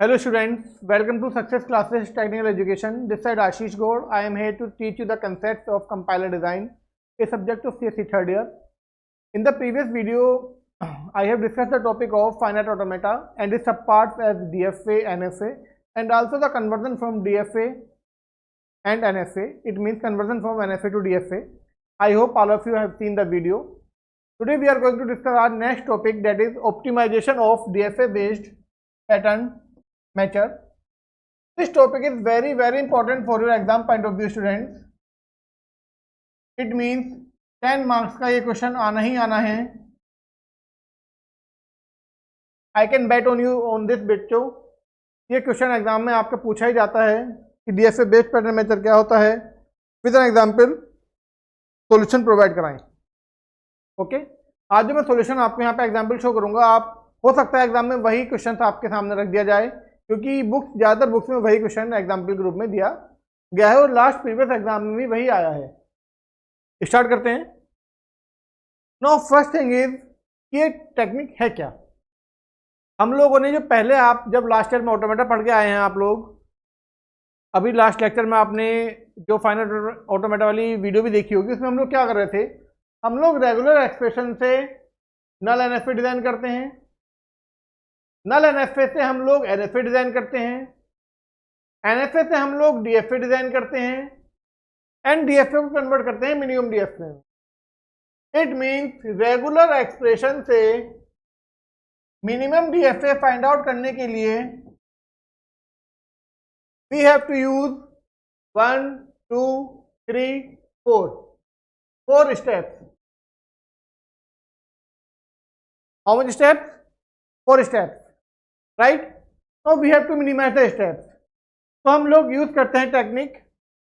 Hello students, welcome to Success Classes Technical Education. This side Ashish Gaur. I am here to teach you the concepts of compiler design, a subject of CSE third year. In the previous video, I have discussed the topic of finite automata and its subparts as DFA, NFA, and also the conversion from DFA and NFA. It means conversion from NFA to DFA. I hope all of you have seen the video. Today we are going to discuss our next topic, that is optimization of DFA based pattern matcher. This topic is very important for your exam point of view, students. It means 10 marks का ये question आना ही आना है. I can bet on you on this बच्चों. ये question exam में आपका पूछा ही जाता है कि DFA बेस्ड पैटर्न मैचर क्या होता है. With an example solution provide कराएं. ओके, आज जो मैं सॉल्यूशन आपको यहाँ पे एग्जाम्पल शो करूंगा, आप हो सकता है एग्जाम में वही क्वेश्चन आपके सामने रख दिया जाए, क्योंकि बुक्स ज़्यादातर बुक्स में वही क्वेश्चन एग्जाम्पल के रूप में दिया गया है और लास्ट प्रीवियस एग्जाम में भी वही आया है. स्टार्ट करते हैं. नाउ फर्स्ट थिंग इज ये टेक्निक है क्या. हम लोगों ने जो पहले, आप जब लास्ट ईयर में ऑटोमेटा पढ़ के आए हैं आप लोग, अभी लास्ट लेक्चर में आपने जो फाइनल ऑटोमेटा वाली वीडियो भी देखी होगी, उसमें हम लोग क्या कर रहे थे, हम लोग रेगुलर एक्सप्रेशन से नल एनएफए डिजाइन करते हैं, नल एनएफए से हम लोग एनएफए डिजाइन करते हैं, एनएफए से हम लोग डीएफए डिजाइन करते हैं, एंड डीएफए को कन्वर्ट करते हैं मिनिमम डीएफए में. इट मीन्स रेगुलर एक्सप्रेशन से मिनिमम डीएफए फाइंड आउट करने के लिए we have to use 1 2 3 4 steps. How much steps? 4 steps, right. Now we have to minimise the steps. तो हम लोग यूज करते हैं technique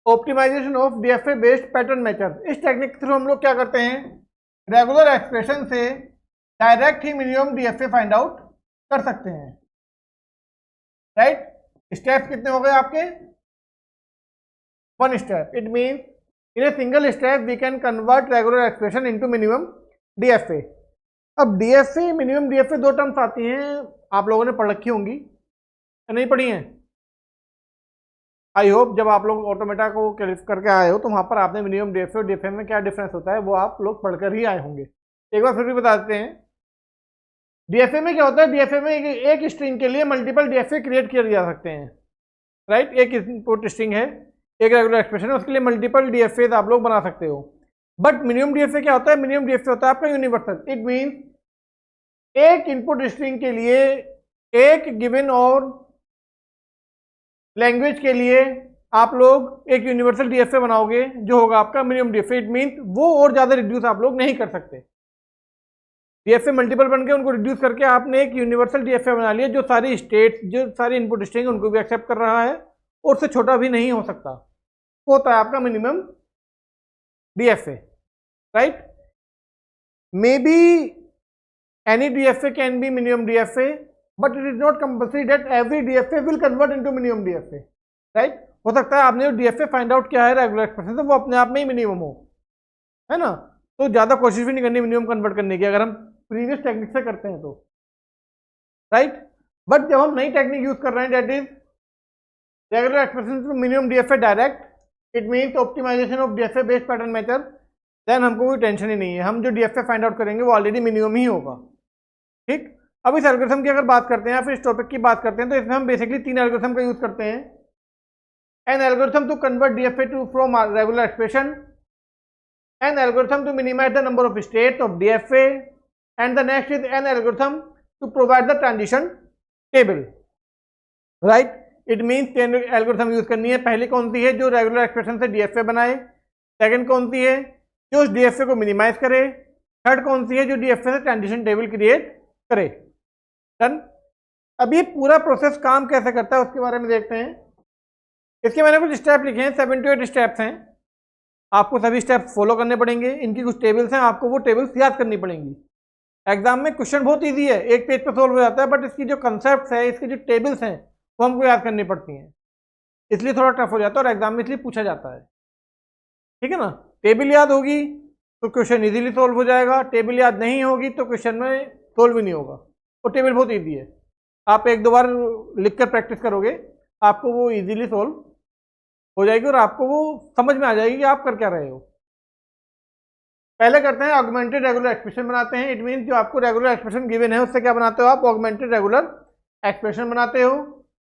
optimisation of DFA based pattern matcher. इस टेक्निक के थ्रू हम लोग क्या करते हैं, रेगुलर एक्सप्रेशन से डायरेक्ट ही मिनिमम डीएफए फाइंड आउट कर सकते हैं, राइट. स्टेप्स कितने हो गए आपके? 1 step. It means in a single step we can convert regular expression into minimum DFA. अब डीएफए मिनिमम डीएफए दो टर्म्स आती हैं, आप लोगों ने पढ़ रखी होंगी या नहीं पढ़ी हैं. आई होप जब आप लोग ऑटोमेटा को करके आए हो तो वहाँ पर आपने मिनिमम डीएफए और डीएफए में क्या डिफरेंस होता है वो आप लोग पढ़कर ही आए होंगे. एक बार फिर भी बता देते हैं. डीएफए में क्या होता है, डीएफए में एक स्ट्रिंग के लिए मल्टीपल डीएफए क्रिएट किए जा सकते हैं, राइट. एक इनपुट स्ट्रिंग है, एक रेगुलर एक्सप्रेशन है, उसके लिए मल्टीपल डीएफए आप लोग बना सकते हो. बट मिनिमम डीएफए क्या होता है, मिनिमम डीएफए होता है आपका यूनिवर्सल. इट मीन्स एक इनपुट स्ट्रिंग के लिए, एक गिवन और लैंग्वेज के लिए आप लोग एक यूनिवर्सल डीएफए बनाओगे जो होगा आपका मिनिमम डीएफए. इट मीन्स वो और ज़्यादा रिड्यूस आप लोग नहीं कर सकते. डीएफए मल्टीपल बन के उनको रिड्यूस करके आपने एक यूनिवर्सल डीएफए बना लिया जो सारी स्टेट्स, जो सारी इनपुट स्ट्रिंग उनको भी एक्सेप्ट कर रहा है और उससे छोटा भी नहीं हो सकता. वो होता है आपका minimum DFA, right. May be any DFA can be minimum DFA, but it is not compulsory that every DFA will convert into minimum DFA, right. हो सकता है आपने जो डीएफए फाइंड आउट किया है रेगुलर एक्सप्रेशन से वो अपने आप में ही मिनिमम हो, है ना. तो ज़्यादा कोशिश भी नहीं करनी मिनिमम कन्वर्ट करने की, अगर हम प्रीवियस टेक्निक से करते हैं तो, राइट. बट जब हम नई टेक्निक यूज कर रहे हैं, that is regular expression to minimum DFA direct, it means optimisation of DFA based pattern matcher, then हमको कोई टेंशन ही नहीं है. हम जो डीएफए फाइंड आउट करेंगे वो ऑलरेडी मिनिमम ही होगा, ठीक. अब इस एल्गोरिथम की अगर बात करते हैं या फिर इस टॉपिक की बात करते हैं तो इसमें हम बेसिकली 3 एल्गोरिथम का यूज करते हैं. An algorithm to convert DFA to from regular expression, an algorithm to minimise the number of states of DFA, and the next is an algorithm to provide the transition table, right. It means 3 algorithm use करनी है. पहली कौन सी है, जो regular expression से DFA बनाए. Second कौन सी है, जो उस डीएफए को मिनिमाइज करे. थर्ड कौन सी है, जो डीएफए से ट्रांजिशन टेबल क्रिएट करे. डन. अब ये पूरा प्रोसेस काम कैसे करता है उसके बारे में देखते हैं. इसके मैंने कुछ स्टेप लिखे हैं, 7 to 8 स्टेप्स हैं. आपको सभी स्टेप्स फॉलो करने पड़ेंगे. इनकी कुछ टेबल्स हैं, आपको वो टेबल्स याद करनी पड़ेंगी. एग्जाम में क्वेश्चन बहुत इजी है, एक पेज पर सोल्व हो जाता है, बट इसकी जो कंसेप्ट है, इसकी जो टेबल्स हैं वो हमको याद करनी पड़ती हैं, इसलिए थोड़ा टफ हो जाता है और एग्जाम में इसलिए पूछा जाता है, ठीक है ना. टेबल याद होगी तो क्वेश्चन इजीली सोल्व हो जाएगा, टेबल याद नहीं होगी तो क्वेश्चन में सोल्व भी नहीं होगा. और टेबल बहुत ईजी है. आप एक दो बार लिख कर प्रैक्टिस करोगे, आपको वो इजीली सॉल्व हो जाएगी और आपको वो समझ में आ जाएगी कि आप कर क्या रहे हो। पहले करते हैं ऑगमेंटेड रेगुलर एक्सप्रेशन बनाते हैं। इट मीन जो आपको रेगुलर एक्सप्रेशन गिवन है उससे क्या बनाते हो आप, ऑगमेंटेड रेगुलर एक्सप्रेशन बनाते हो।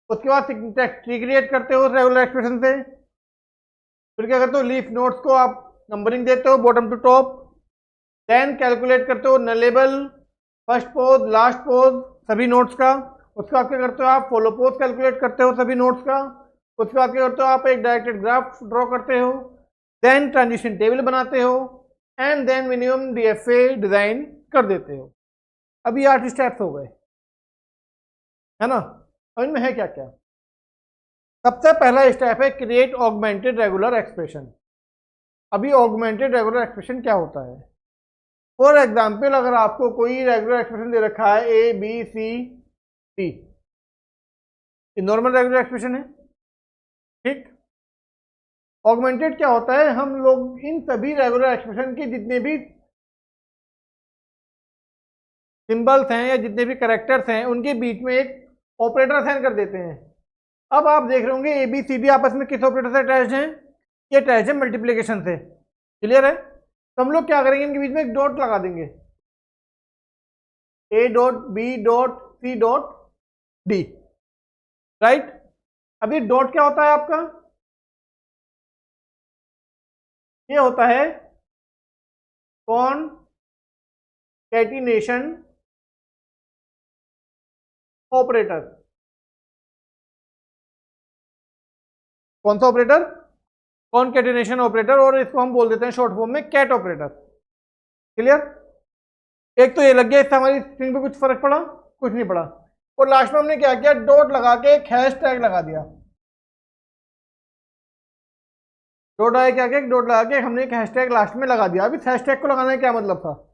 उसके बाद सिंटैक्स ट्री क्रिएट करते हो उस रेगुलर एक्सप्रेशन से। फिर क्या करते हो, लीफ नोड्स को आप नंबरिंग देते हो bottom to top. Then calculate करते हो nullable, first pos, last pos सभी नोड्स का। उसके बाद क्या करते हो आप, फॉलो पोज कैलकुलेट करते हो सभी नोड्स का। उसके बाद क्या करते हो आप, एक डायरेक्टेड ग्राफ ड्रॉ करते हो। देन ट्रांजिशन टेबल बनाते हो and then minimum DFA design कर देते हो। अभी 8 स्टेप्स हो गए, है ना। अब इनमें है क्या क्या। सबसे पहला स्टेप है क्रिएट ऑगमेंटेड रेगुलर एक्सप्रेशन। अभी ऑगमेंटेड रेगुलर एक्सप्रेशन क्या होता है। फॉर एग्जाम्पल अगर आपको कोई रेगुलर एक्सप्रेशन दे रखा है ए बी सी डी, ये नॉर्मल रेगुलर एक्सप्रेशन है, ठीक। ऑगमेंटेड क्या होता है, हम लोग इन सभी रेगुलर एक्सप्रेशन के जितने भी सिंबल्स हैं या जितने भी कैरेक्टर्स हैं उनके बीच में एक ऑपरेटर असाइन कर देते हैं। अब आप देख रहे होंगे ए बी सी डी आपस में किस ऑपरेटर से अटैच्ड हैं, ये अटैच है मल्टीप्लिकेशन से। क्लियर है। तो हम लोग क्या करेंगे, इनके बीच में एक डॉट लगा देंगे, A dot B dot C dot D, right. अभी डॉट क्या होता है आपका, ये होता है कॉनकैटिनेशन ऑपरेटर। कौन सा ऑपरेटर, कॉनकैटिनेशन ऑपरेटर, और इसको हम बोल देते हैं शॉर्ट फॉर्म में कैट ऑपरेटर। क्लियर। एक तो ये लग गया, इससे हमारी स्क्रीन पे कुछ फर्क पड़ा, कुछ नहीं पड़ा। और लास्ट में हमने क्या किया, डॉट लगा के एक हैश टैग लगा दिया। डॉट आया क्या किया, डॉट लगा के हमने एक हैश टैग लास्ट में लगा दिया। अब इस हैश टैग को लगाने का क्या मतलब था,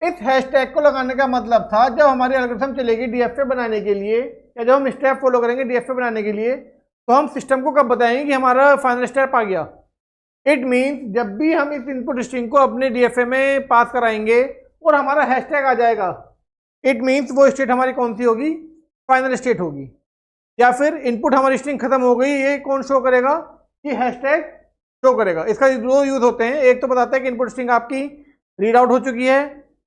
इस हैश टैग को लगाने का मतलब था जब हमारी एल्गोरिथम चलेगी डीएफए बनाने के लिए, या जब हम स्टेप फॉलो करेंगे डीएफए बनाने के लिए, तो हम सिस्टम को कब बताएंगे कि हमारा फाइनल स्टेप आ गया। इट मीन्स जब भी हम इस इनपुट स्ट्रिंग को अपने डीएफए में पास कराएंगे और हमारा हैशटैग आ जाएगा, इट मीन्स वो स्टेट हमारी कौन सी होगी, फाइनल स्टेट होगी। या फिर इनपुट हमारी स्ट्रिंग खत्म हो गई, ये कौन शो करेगा, कि हैशटैग शो करेगा। इसका दो यूज होते हैं, एक तो बताता है कि इनपुट स्ट्रिंग आपकी रीड आउट हो चुकी है।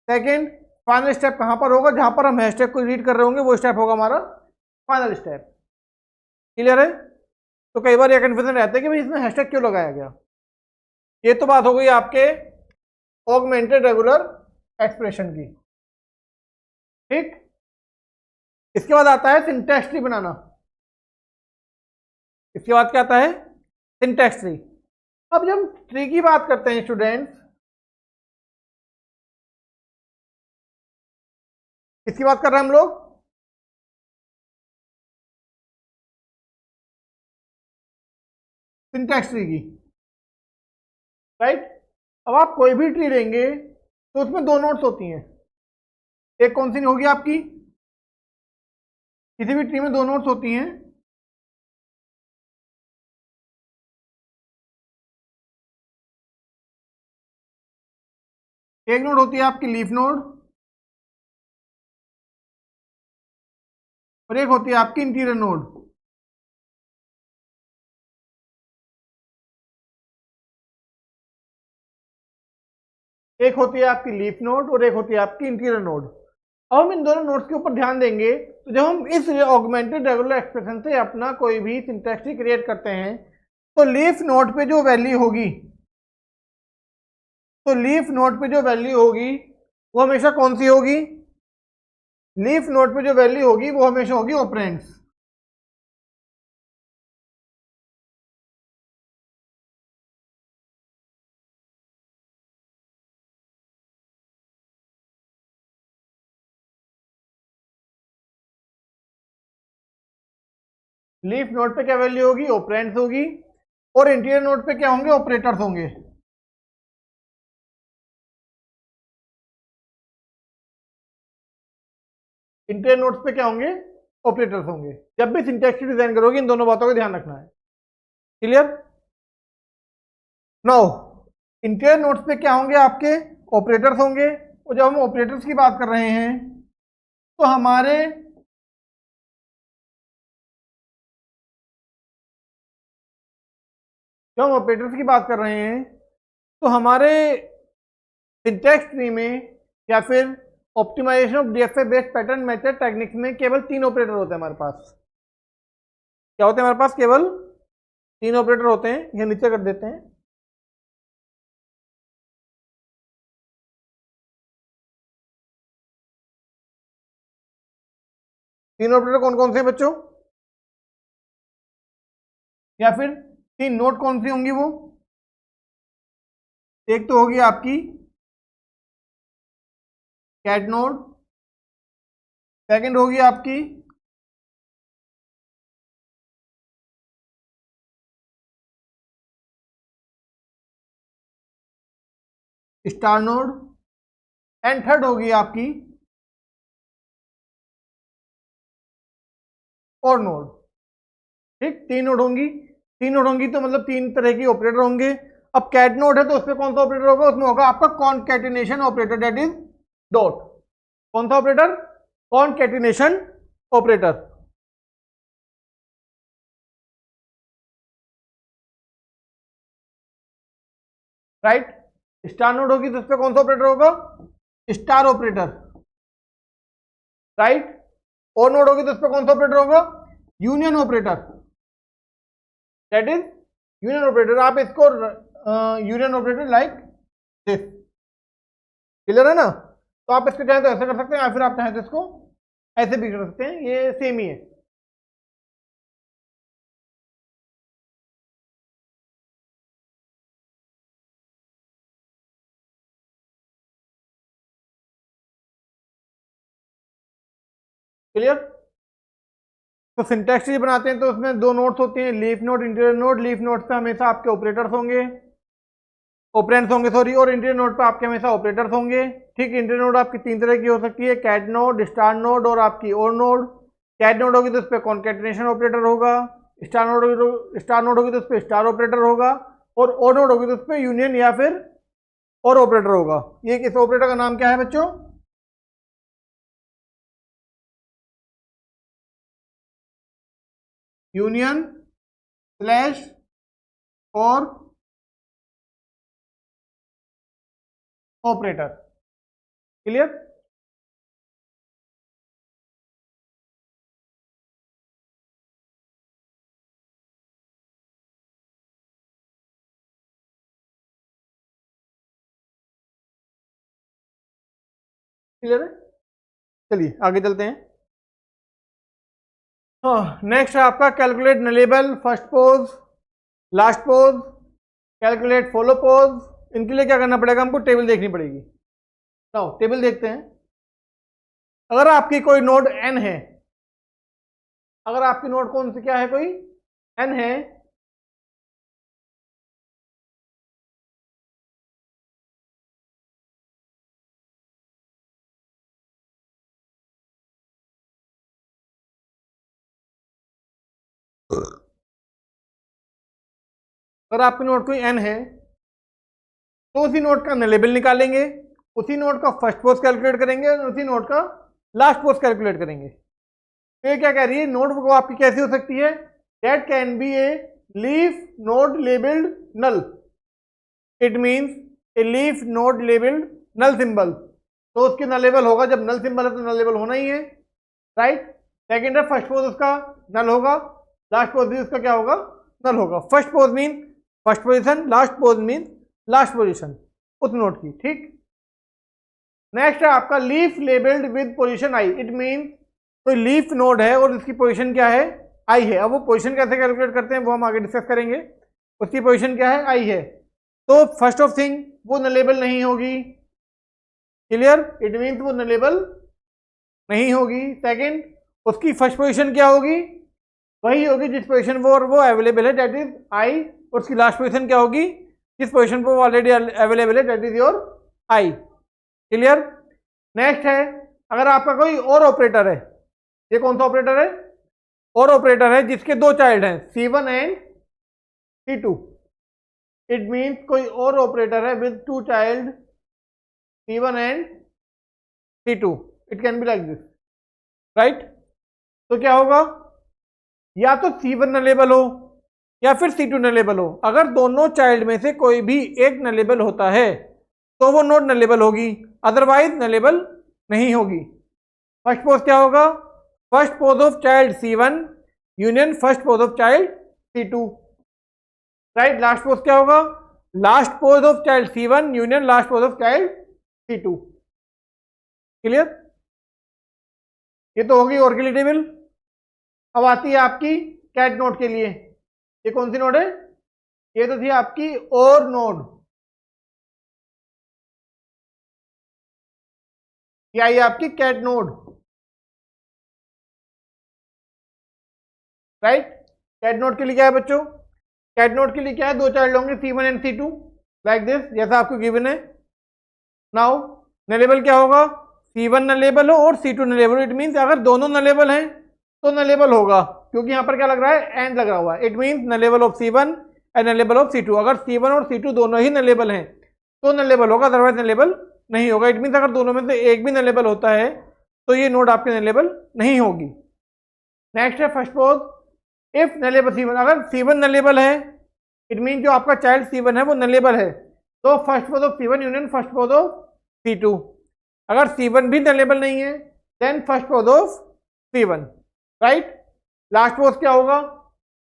सेकेंड, फाइनल स्टेप कहां पर होगा, जहां पर हम हैशटैग को रीड कर रहे होंगे वो स्टेप होगा हमारा फाइनल स्टेप। क्लियर है। तो कई बार यह कंफ्यूजन रहता है कि भाई इसमें हैशटैग क्यों लगाया गया। ये तो बात हो गई आपके ऑगमेंटेड रेगुलर एक्सप्रेशन की, ठीक। इसके बाद आता है सिंटैक्स ट्री बनाना। इसके बाद क्या आता है, सिंटैक्स ट्री। अब जब हम ट्री की बात करते हैं स्टूडेंट्स, किसकी बात कर रहे हैं हम लोग, सिंटैक्स ट्री की, राइट। अब आप कोई भी ट्री लेंगे तो उसमें दो नोड्स होती हैं। एक कौन सी होगी आपकी, किसी भी ट्री में दो नोड्स होती हैं। एक नोड होती है आपकी लीफ नोड और एक होती है आपकी इंटीरियर नोड। एक होती है आपकी लीफ नोड और एक होती है आपकी इंटीरियर नोड। अब हम इन दोनों नोड्स के ऊपर ध्यान देंगे, तो जब हम इस ऑगमेंटेड रेगुलर एक्सप्रेशन से अपना कोई भी सिंटैक्स ट्री क्रिएट करते हैं, तो लीफ नोड पे जो वैल्यू होगी, तो लीफ नोड पे जो वैल्यू होगी वो हमेशा कौन सी होगी, लीफ नोड पे जो वैल्यू होगी वो हमेशा होगी ऑपरेंड्स। लीफ नोड पे क्या वैल्यू होगी, ऑपरेंड्स होगी। और इंटीरियर नोड पे क्या होंगे, ऑपरेटर्स होंगे। इंटीरियर नोड्स पे क्या होंगे, ऑपरेटर्स होंगे। जब भी सिंटैक्स ट्री डिजाइन करोगे इन दोनों बातों का ध्यान रखना है। क्लियर। नाउ इंटीरियर नोड्स पे क्या होंगे, आपके ऑपरेटर्स होंगे। और जब हम ऑपरेटर्स की बात कर रहे हैं तो हमारे जब हम ऑपरेटर्स की बात कर रहे हैं तो हमारे सिंटैक्स ट्री में या फिर optimisation of DFA based pattern method techniques में केवल 3 ऑपरेटर होते हैं हमारे पास। क्या होते हैं हमारे पास? केवल 3 ऑपरेटर होते हैं। ये नीचे कर देते हैं। तीन ऑपरेटर कौन कौन से हैं बच्चों? या फिर 3 नोट कौन सी होंगी? वो एक तो होगी आपकी कैट नोड, सेकंड होगी आपकी स्टार नोड एंड थर्ड होगी आपकी और नोड। ठीक, 3 नोड होंगी। 3 नोड होंगी तो मतलब 3 तरह की ऑपरेटर होंगे। अब कैट नोड है तो उसमें कौन सा ऑपरेटर होगा? उसमें होगा आपका concatenation operator, that is dot. कौन सा operator? Concatenation operator. Right. Star node होगी तो उसमें कौन सा ऑपरेटर होगा? Star operator. राइट। और नोड होगी तो उसमें कौन सा ऑपरेटर होगा? Union operator, that is union operator. आप इसको union operator like this. Clear है ना? तो आप इसको चाहे तो ऐसे कर सकते हैं या फिर आप चाहे तो इसको ऐसे भी कर सकते हैं, ये सेम ही है। क्लियर? तो सिंटैक्स ट्री बनाते हैं तो उसमें 2 नोड्स होते हैं, leaf node, interior node. Leaf node पे हमेशा आपके ऑपरेटर्स होंगे, ऑपरेंड्स होंगे सॉरी, और इंटीरियर नोड पे आपके हमेशा ऑपरेटर्स होंगे। ठीक, इंटीरियर नोड आपकी 3 तरह की हो सकती है, कैट नोड, स्टार नोड और आपकी और नोड। कैट नोड होगी तो उस पर कॉन्कैटिनेशन ऑपरेटर होगा, स्टार नोड होगी तो उस पर स्टार ऑपरेटर होगा, और नोड होगी तो उस पर यूनियन या फिर और ऑपरेटर होगा। ये किस ऑपरेटर का नाम क्या है बच्चों? यूनियन स्लैश और ऑपरेटर। क्लियर? क्लियर है? चलिए आगे चलते हैं। हाँ, नेक्स्ट है आपका calculate nullable first pos, last pose, calculate follow pose. इनके लिए क्या करना पड़ेगा? हमको टेबल देखनी पड़ेगी। तो टेबल देखते हैं। अगर आपकी कोई नोड n है, अगर आपकी नोड कौन सी क्या है, कोई n है, अगर आपकी नोड कोई n है तो उसी नोड का नलेबल निकालेंगे, उसी नोड का फर्स्ट पोज कैलकुलेट करेंगे और उसी नोड का लास्ट पोज कैलकुलेट करेंगे। तो ये क्या कह रही है? नोड को आपकी कैसी हो सकती है? That can be a leaf node labelled null. It means a leaf node labelled null symbol. तो उसके नल लेबल होगा, जब नल सिंबल है तो नल लेबल होना ही है। राइट। सेकेंड है फर्स्ट पोज उसका नल होगा, लास्ट पोज भी उसका क्या होगा? नल होगा। First pose mean first position, last pose mean last position उस नोड की। ठीक। नेक्स्ट है आपका leaf labelled with position I. It mean कोई लीफ नोड है और इसकी पोजीशन क्या है? आई है। अब वो पोजीशन कैसे कैलकुलेट करते हैं वो हम आगे डिस्कस करेंगे। उसकी पोजीशन क्या है? आई है। तो फर्स्ट ऑफ थिंग वो नलेबल नहीं होगी। क्लियर? इट मीन्स वो नलेबल नहीं होगी। सेकंड, उसकी फर्स्ट पोजीशन क्या होगी? वही होगी जिस पोजीशन वो अवेलेबल है, दैट इज आई। और उसकी लास्ट पोजीशन क्या होगी? जिस पोजीशन पर वो ऑलरेडी अवेलेबल है, that is your I. Clear? Next है, अगर आपका कोई और ऑपरेटर है, ये कौन सा ऑपरेटर है? और ऑपरेटर है जिसके 2 चाइल्ड हैं, C1 and C2। It means कोई और ऑपरेटर है with 2 child, C1 and C2। It can be like this. Right. तो क्या होगा? या तो C1 नलेबल हो या फिर C2 नलेबल हो। अगर दोनों चाइल्ड में से कोई भी एक नलेबल होता है तो वो नोड नलेबल होगी, अदरवाइज नलेबल नहीं होगी। फर्स्ट पोज क्या होगा? First pos of child C1 union first pos of child C2, right. Last pos क्या होगा? Last pos of child C1 union last pos of child C2। Clear? ये तो होगी और के लिए टेबल। अब आती है आपकी कैट नोड के लिए। ये कौन सी नोड है? ये तो थी आपकी और नोड। ये आई आपकी cat node, right. Cat node के लिए क्या है बच्चों? कैट नोड के लिए क्या है? दो चाइल्ड होंगे C1 and C2 like this, जैसा आपको गिवन है। नाउ नलेबल क्या होगा? C1 नलेबल हो और C2 नलेबल हो। इट मीन्स अगर दोनों नलेबल हैं तो नलेबल होगा, क्योंकि यहां पर क्या लग रहा है? एंड लग रहा हुआ है। It means nullable of C1 and nullable of C2। अगर C1 और C2 दोनों ही नलेबल हैं तो नलेबल होगा, अदरवाइज नलेबल नहीं होगा। इट मीन्स अगर दोनों में से एक भी नलेबल होता है तो ये नोड आपकी नलेबल नहीं होगी। नेक्स्ट है first pose, if nullable C1। अगर C1 नलेबल है, इट मीन जो आपका चाइल्ड C1 है वो नलेबल है, तो first pos of C1 union first pos of C2। अगर C1 भी नलेबल नहीं है then first pos of C1, right. Last pos क्या होगा?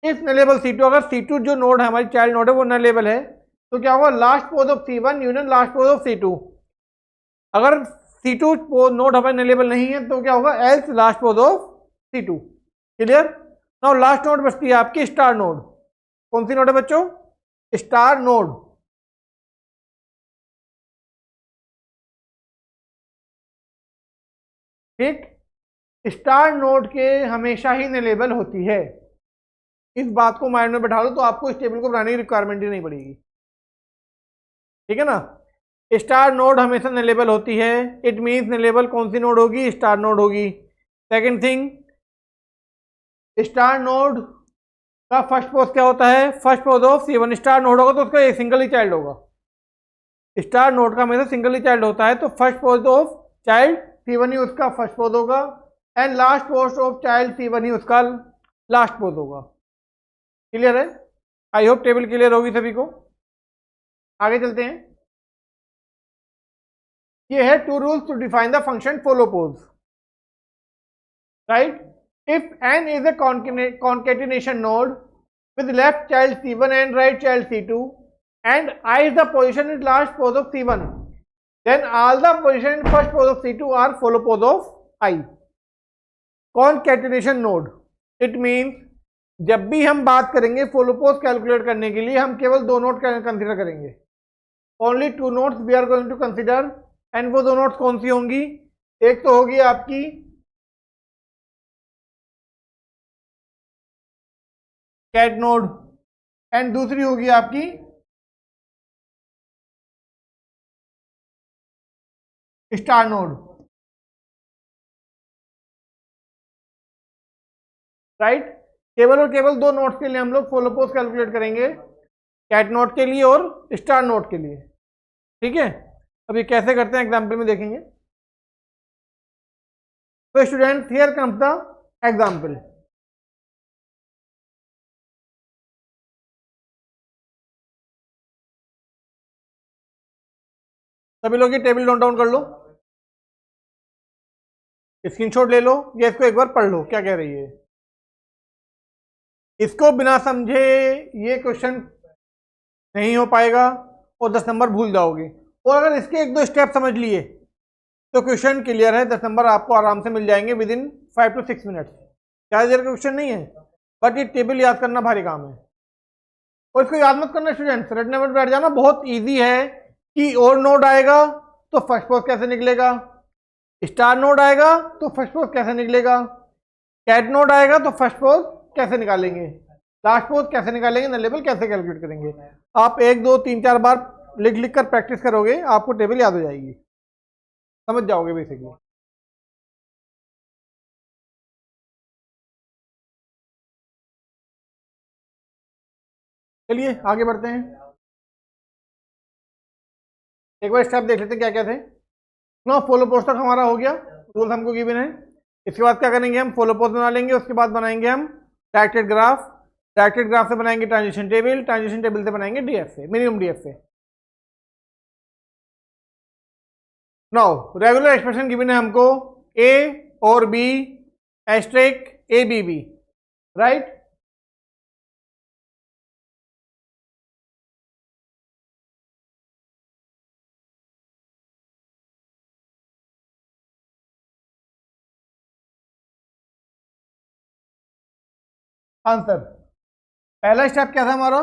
If nullable C2। अगर C2 जो नोड है हमारी चाइल्ड नोड है वो नलेबल है तो क्या होगा? Last pos of C1 union last pos of C2। अगर C2 नोड हमारे नलेबल नहीं है तो क्या होगा? Else last pos of C2। Clear? Now last node बचती है आपकी स्टार नोड। कौन सी नोड है बच्चों? Star node. ठीक, स्टार नोड के हमेशा ही नलेबल होती है। इस बात को माइंड में बैठा लो तो आपको इस टेबल को बनाने की रिक्वायरमेंट ही नहीं पड़ेगी। ठीक है ना? स्टार नोड हमेशा नलेबल होती है। इट मीन्स नलेबल कौन सी नोड होगी? स्टार नोड होगी। सेकंड थिंग, स्टार नोड का फर्स्ट पोज क्या होता है? First pos of C1। Star node होगा तो उसका एक सिंगल ही चाइल्ड होगा। स्टार नोड का हमेशा सिंगल ही चाइल्ड होता है, तो first pos of child C1 ही उसका फर्स्ट पोज होगा and last pos of child C1 ही उसका लास्ट पोज होगा। क्लियर है? आई होप टेबल क्लियर होगी सभी को। आगे चलते हैं। ये है two rules to define the function follow pos, right. If n is a concatenation node with left child C1 and right child C2 and I is the position in last pose of C1, then all the position in first pose of C2 are follow pose of I. Concatenation node, it means जब भी हम बात करेंगे follow pose calculate करने के लिए हम केवल दो नोड कंसिडर करेंगे। Only two nodes we are going to consider, and वो दो नोड्स कौन सी होंगी? एक तो होगी आपकी कैट नोड एंड दूसरी होगी आपकी स्टार नोड, राइट। केवल और केवल दो नोड्स के लिए हम लोग फॉलो पोज कैलकुलेट करेंगे, कैट नोड के लिए और स्टार नोड के लिए। ठीक है? अब ये कैसे करते हैं एग्जाम्पल में देखेंगे। तो student here comes the example. सभी लोग ये टेबल नोट डाउन कर लो, स्क्रीनशॉट ले लो या इसको एक बार पढ़ लो क्या कह रही है। इसको बिना समझे ये क्वेश्चन नहीं हो पाएगा और 10 नंबर भूल जाओगे, और अगर इसके एक दो स्टेप समझ लिए तो क्वेश्चन क्लियर है। 10 नंबर आपको आराम से मिल जाएंगे विद इन 5 to 6 मिनट्स। ज़्यादा देर का क्वेश्चन नहीं है, बट ये टेबल याद करना भारी काम है। और इसको याद मत करना स्टूडेंट्स, रटने पर बैठ जाना। बहुत ईजी है कि और नोड आएगा तो फर्स्ट पोज कैसे निकलेगा, स्टार नोड आएगा तो फर्स्ट पोज कैसे निकलेगा, कैट नोड आएगा तो फर्स्ट पोज कैसे निकालेंगे, लास्ट पोज कैसे निकालेंगे, नलेबल कैसे कैलकुलेट करेंगे। आप 1 2 3 4 बार लिख लिख कर प्रैक्टिस करोगे, आपको टेबल याद हो जाएगी, समझ जाओगे बेसिकली। चलिए आगे बढ़ते हैं, एक बार स्टेप देख लेते हैं क्या क्या थे। नो फॉलो पोज तक हमारा हो गया, रूल्स हमको गिवन है। इसके बाद क्या करेंगे हम? फॉलो पोज बना लेंगे, उसके बाद बनाएंगे हम डायरेक्टेड ग्राफ, डायरेक्टेड ग्राफ से बनाएंगे ट्रांजिशन टेबल से बनाएंगे DFA, minimum DFA. Now regular expression given है हमको ए और B asterisk A B B, right. Answer, पहला स्टेप क्या था हमारा,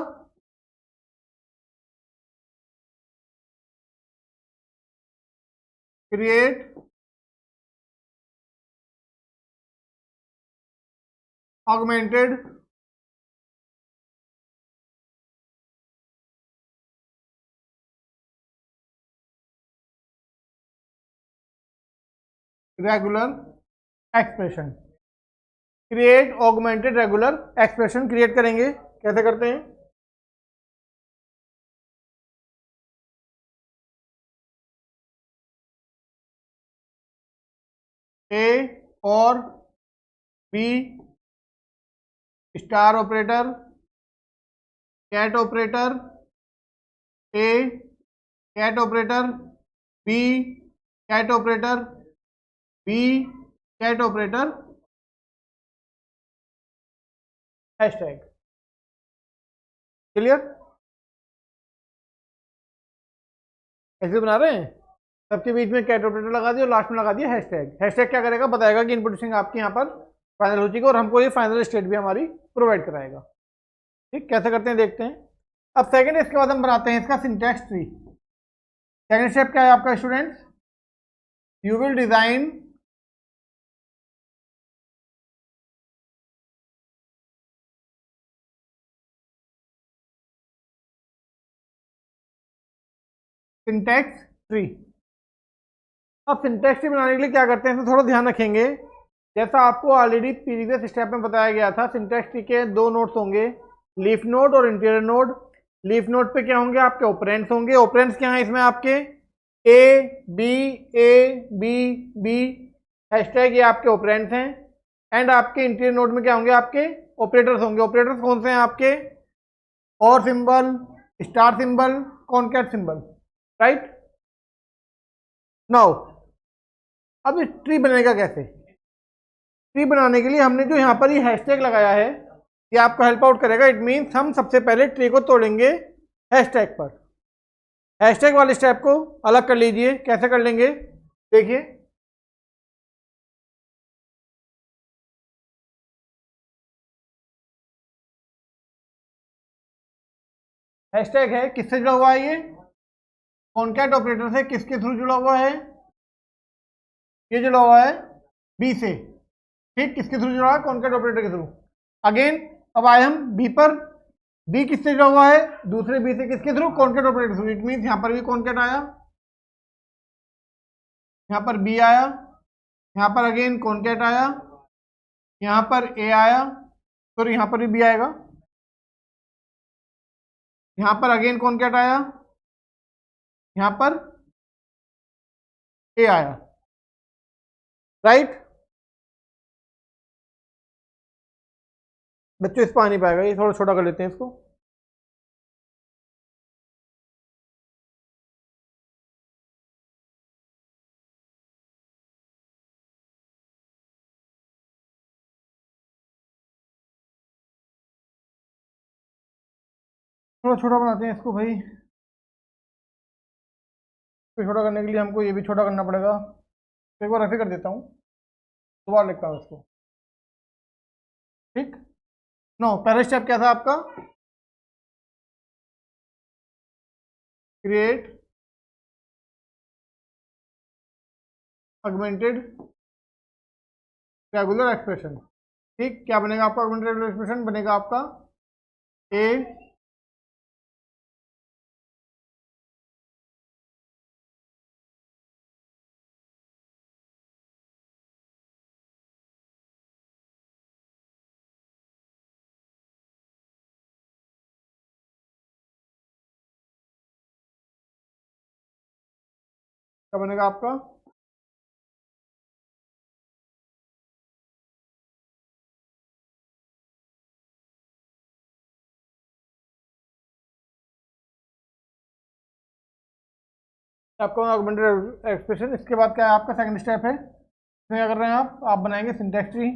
create augmented regular expression. Create augmented regular expression create करेंगे, कैसे करते हैं, ए और B star operator, cat operator, A cat operator, B cat operator, B cat operator, hashtag. Clear, ऐसे बना रहे हैं, सबके बीच में कैट ऑपरेटर लगा दिया और लास्ट में लगा दिया हैशटैग। हैशटैग क्या करेगा, बताएगा कि इनपुट स्ट्रिंग आपके यहाँ पर फाइनल हो चुकी है और हमको ये फाइनल स्टेट भी हमारी प्रोवाइड कराएगा। ठीक, कैसे करते हैं देखते हैं। अब सेकंड, इसके बाद हम बनाते हैं इसका सिंटैक्स ट्री। सेकंड स्टेप क्या है आपका students, you will design syntax tree. अब सिंटैक्स ट्री बनाने के लिए क्या करते हैं, इसमें थोड़ा ध्यान रखेंगे। जैसा आपको ऑलरेडी प्रीवियस स्टेप में बताया गया था, सिंटैक्स ट्री के दो नोड्स होंगे, लीफ नोड और इंटीरियर नोड। लीफ नोड पे क्या होंगे, आपके ऑपरेंड्स होंगे। ऑपरेंड्स क्या हैं इसमें आपके, ए बी बी हैशटैग, ये आपके ऑपरेंड्स हैं। एंड आपके इंटीरियर नोड में क्या होंगे, आपके ऑपरेटर्स होंगे। ऑपरेटर्स कौन से हैं आपके, और symbol, star symbol, concat symbol, right. Now अब ये ट्री बनेगा कैसे, ट्री बनाने के लिए हमने जो यहाँ पर ये हैशटैग लगाया है, ये आपको हेल्प आउट करेगा। इट मीन्स हम सबसे पहले ट्री को तोड़ेंगे हैशटैग पर। हैशटैग वाले स्टेप को अलग कर लीजिए, कैसे कर लेंगे देखिए। हैशटैग है किससे जुड़ा हुआ है, ये कॉनकैट ऑपरेटर से। किसके थ्रू जुड़ा हुआ है, ये जुड़ा हुआ है बी से। ठीक, किसके थ्रू जुड़ा है, कॉनकैट ऑपरेटर के थ्रू। अगेन अब आए हम बी पर, बी किससे जुड़ा हुआ है, दूसरे बी से, किसके through, concat operator through. It means यहां पर भी कॉनकैट आया, यहां पर बी आया, यहां पर अगेन कॉनकैट आया, यहां पर ए आया, तो यहां पर भी बी आएगा, यहां पर अगेन कॉनकैट आया, यहां पर ए आया, राइट। बच्चों इस पर आ नहीं पाएगा, ये थोड़ा छोटा कर लेते हैं इसको। थोड़ा छोटा बनाते हैं इसको भाई, इसको छोटा करने के लिए हमको ये भी छोटा करना पड़ेगा। तो एक बार ऐसे कर देता हूँ, दोबारा लिखता हूँ इसको। ठीक, नो पहला स्टेप क्या था आपका, क्रिएट ऑगमेंटेड रेगुलर एक्सप्रेशन। ठीक, क्या बनेगा आपका ऑगमेंटेड रेगुलर एक्सप्रेशन, बनेगा आपका ए क्या बनेगा आपका, आपका ऑगमेंटेड एक्सप्रेशन। इसके बाद क्या है आपका सेकंड स्टेप है, इसमें क्या कर रहे हैं आप बनाएंगे सिंटैक्स ट्री।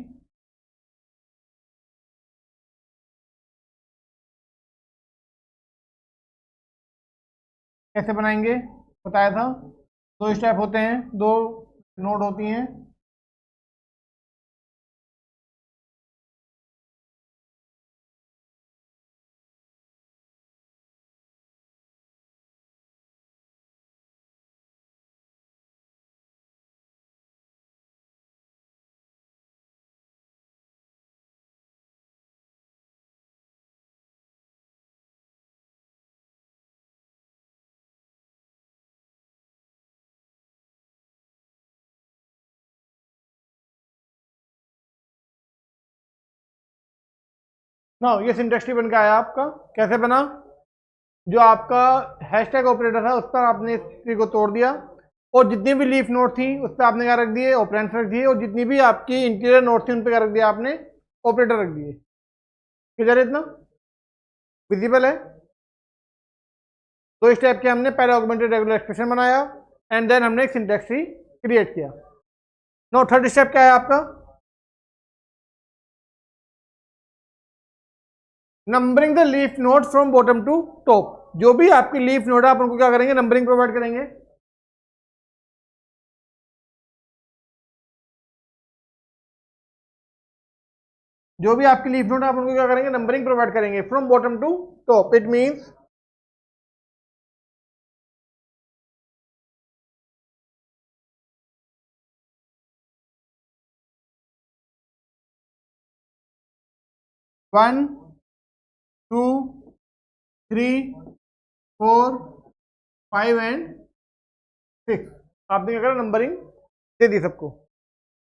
कैसे बनाएंगे बताया था, दो स्टेप होते हैं, दो नोड होती हैं। ना ये सिंटैक्स ट्री बन के आया आपका। कैसे बना, जो आपका हैशटैग ऑपरेटर था उस पर आपने इस ट्री को तोड़ दिया, और जितनी भी लीफ नोड थी उस पर आपने क्या रख दिए, ऑपरेंड्स रख दिए, और जितनी भी आपकी इंटीरियर नोड थी उन पर क्या रख दिया आपने, ऑपरेटर रख दिए। क्लियर है इतना, विजिबल है। दो स्टेप के हमने, पहले ऑगमेंटेड रेगुलर एक्सप्रेशन बनाया एंड देन हमने एक सिंटैक्स ट्री क्रिएट किया। नो थर्ड स्टेप क्या है आपका, numbering the leaf node from bottom to top. जो भी आपकी लीफ नोड है आप उनको क्या करेंगे, नंबरिंग प्रोवाइड करेंगे। जो भी आपकी लीफ नोड है आप उनको क्या करेंगे, नंबरिंग प्रोवाइड करेंगे from bottom to top. It means one, two, three, four, five and six. आपने क्या करा, नंबरिंग दे दी सबको।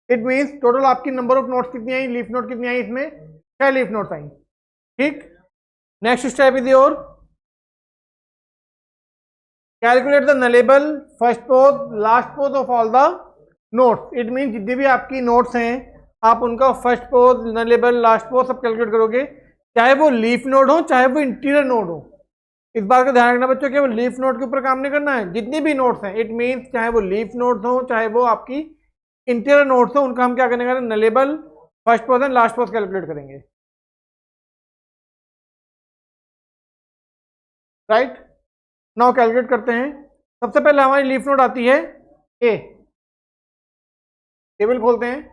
इट मींस टोटल आपकी नंबर ऑफ नोट्स कितनी आई, लीफ नोट कितनी आई, इसमें 6 लीफ नोट्स आई। ठीक, next step is your calculate the nullable first pos last pos of all the nodes. It means जितनी भी आपकी नोट्स हैं आप उनका first pos, nullable, last pos सब कैलकुलेट करोगे, चाहे वो लीफ नोड हो चाहे वो इंटीरियर नोड हो। इस बात का ध्यान रखना बच्चों, केवल लीफ नोड के ऊपर काम नहीं करना है, जितनी भी नोट्स हैं, इट मींस चाहे वो लीफ नोड्स हो चाहे वो आपकी इंटीरियर नोट्स हो, उनका हम क्या करेंगे, nullable, first pose and last pose calculate करेंगे। राइट, नाउ कैलकुलेट करते हैं। सबसे पहले हमारी लीफ नोड आती है ए, टेबल खोलते हैं।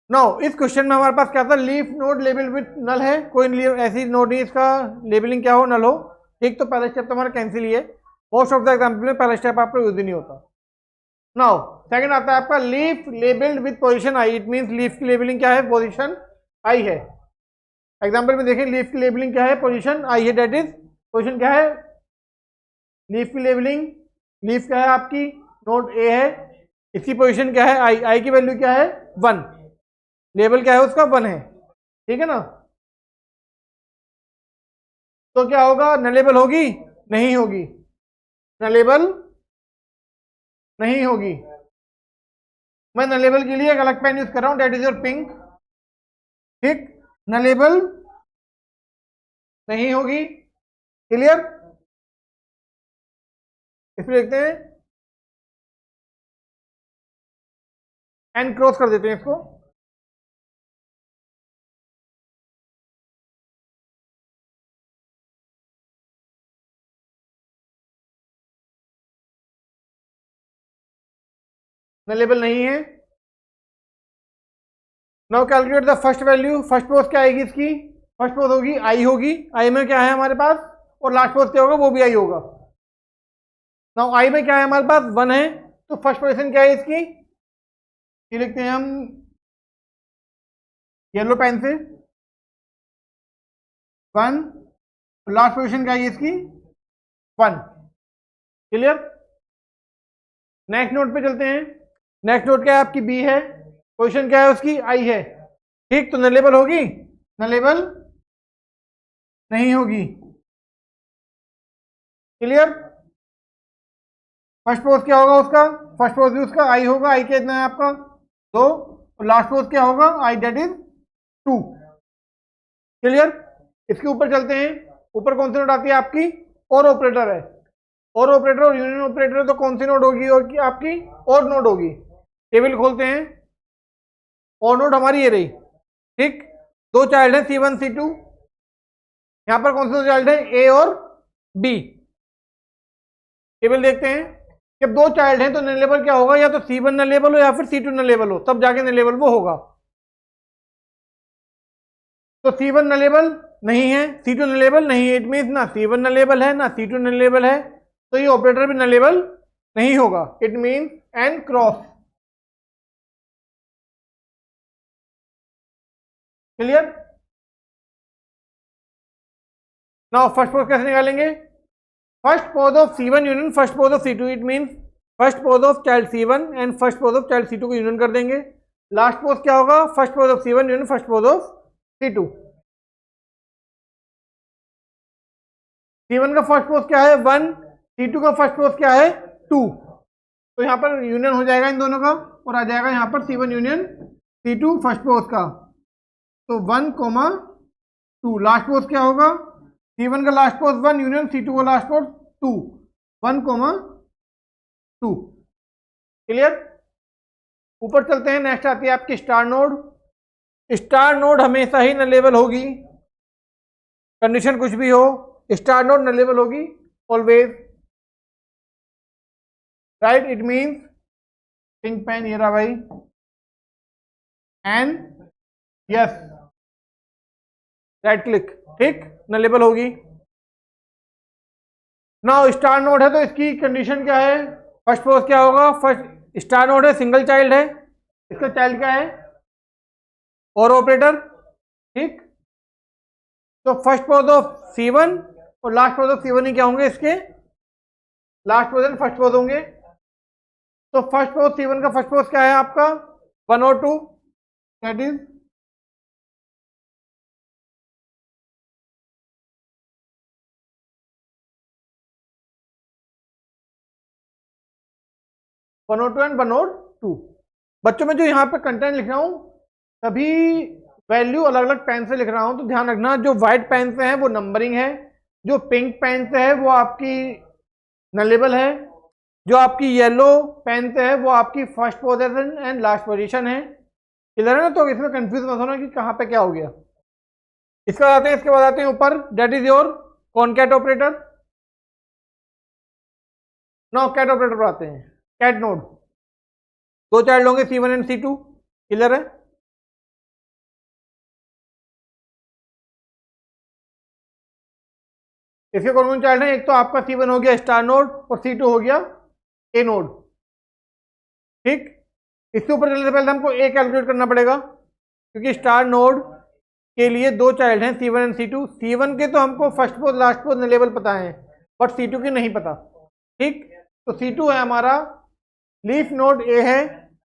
नाउ इस क्वेश्चन में हमारे पास क्या था, लीफ नोड लेबल विथ नल है, कोई ऐसी नोड नहीं इसका लेबलिंग क्या हो, नल हो। ठीक, तो पहला स्टेप तो हमारा कैंसिल ही है, मोस्ट ऑफ द एग्जाम्पल में पहला स्टेप आपका यूज ही नहीं होता। नाउ सेकंड आता है आपका leaf labelled with position I. It means leaf की लेबलिंग क्या है, पोजीशन आई है। एग्जांपल में देखें, लीफ की लेबलिंग क्या है, पोजीशन आई है, डेट इज पोजीशन क्या है, लीफ की लेबलिंग, लीफ क्या है आपकी, नोड ए है, इसकी पोजीशन क्या है, आई, आई की वैल्यू क्या है 1, लेबल क्या है उसका 1 है। ठीक है ना, तो क्या होगा, नलेबल होगी, नहीं होगी, नलेबल नहीं होगी। मैं नलेबल के लिए एक अलग पेन यूज कर रहा हूं, डेट इज योर पिंक। ठीक, नलेबल नहीं होगी, क्लियर। इसमें देखते हैं, एंड क्रॉस कर देते हैं इसको। नलेबल नहीं है। Now calculate the first value. First pose क्या आएगी इसकी, फर्स्ट पोज होगी आई होगी, आई में क्या है हमारे पास, और लास्ट पोज क्या होगा, वो भी आई होगा। नाउ आई में क्या है हमारे पास 1 है, तो फर्स्ट पोजीशन क्या है इसकी, ये लिखते हैं हम येलो पेन से 1, लास्ट पोजीशन क्या है इसकी 1। क्लियर, नेक्स्ट नोट पे चलते हैं। नेक्स्ट नोट क्या है आपकी बी है, पोजीशन क्या है उसकी आई है। ठीक, तो नलेबल होगी, नलेबल नहीं होगी। क्लियर, फर्स्ट पोज क्या होगा उसका, फर्स्ट पोज भी उसका आई होगा, आई कितना है आपका 2, और लास्ट पोज क्या होगा, आई डेट इज 2। क्लियर, इसके ऊपर चलते हैं। ऊपर कौन सी नोट आती है आपकी, और ऑपरेटर है। और ऑपरेटर और यूनियन ऑपरेटर तो कौन सी नोड होगी और की आपकी और नोड होगी। टेबल खोलते हैं, और नोड हमारी ये रही, ठीक। दो चाइल्ड है C1 C2, यहां पर कौन से दो चाइल्ड है A और B। टेबल देखते हैं, जब दो चाइल्ड हैं तो नल लेवल क्या होगा, या तो C1 नल लेवल हो या फिर C2 नल लेवल हो, तब जाके नल लेवल वो होगा। तो C1 नल लेवल नहीं है, C2 नल लेवल नहीं है, इट मीन्स ना C1 नल लेवल है ना C2 नल लेवल है, तो ये ऑपरेटर भी नल लेवल नहीं होगा। It means N cross. Clear. Now first pos कैसे निकालेंगे, first pos of C1 union first pos of C2, it means first pos of child C1 and first pos of child C2 को union कर देंगे। Last pos क्या होगा, first pos of C1 union first pos of C2। C1 का first pose क्या है 1, C2 का first pose क्या है 2, तो यहां पर यूनियन हो जाएगा इन दोनों का और आ जाएगा यहां पर C1 union C2 first pose का, तो 1, 2। लास्ट पोज क्या होगा, C1 का लास्ट पोज 1 यूनियन C2 का लास्ट पोज 2, 1, 2। क्लियर। ऊपर चलते हैं, नेक्स्ट आती है आपकी स्टार नोड। स्टार नोड हमेशा ही नल लेवल होगी, कंडीशन कुछ भी हो, स्टार नोड नल लेवल होगी always, right. It means pink pen ये रहा भाई, एंड यस राइट क्लिक, ठीक, नल लेवल होगी। नाउ स्टार नोड है तो इसकी कंडीशन क्या है, फर्स्ट पोज क्या होगा, फर्स्ट स्टार नोड है सिंगल चाइल्ड है, इसका चाइल्ड क्या है और ऑपरेटर, ठीक। तो फर्स्ट पोज ऑफ C1 और लास्ट पोज ऑफ C1 ही क्या होंगे, इसके last pose and first pose होंगे। तो फर्स्ट पोज C1 का फर्स्ट पोज क्या है आपका 1 और 2, दैट इज 1 और 2 एंड 1 और 2। बच्चों में जो यहाँ पे कंटेंट लिख रहा हूँ सभी वैल्यू अलग अलग पेन से लिख रहा हूँ, तो ध्यान रखना जो व्हाइट पेन से है वो नंबरिंग है, जो पिंक पेन से है वो आपकी नल लेवल है, जो आपकी येलो पेन से है वो आपकी first position and last position है। क्लियर है ना, तो इसमें कंफ्यूज मत होना कि कहाँ पे क्या हो गया। इसके बाद आते हैं ऊपर, that is your concat operator. Now cat operator पर आते हैं, कैट नोड, दो चाइल्ड होंगे C1 एंड C2, क्लियर है। इसके कौन कौन चाइल्ड है, एक तो आपका C1 हो गया स्टार नोड और C2 हो गया ए नोड, ठीक। इससे ऊपर चलने से पहले हमको ए कैलकुलेट करना पड़ेगा, क्योंकि स्टार नोड के लिए दो चाइल्ड हैं C1 एंड C2। C1 के तो हमको first pos last pose level पता है, बट C2 के नहीं पता, ठीक। तो C2 है हमारा, लीफ नोड ए है,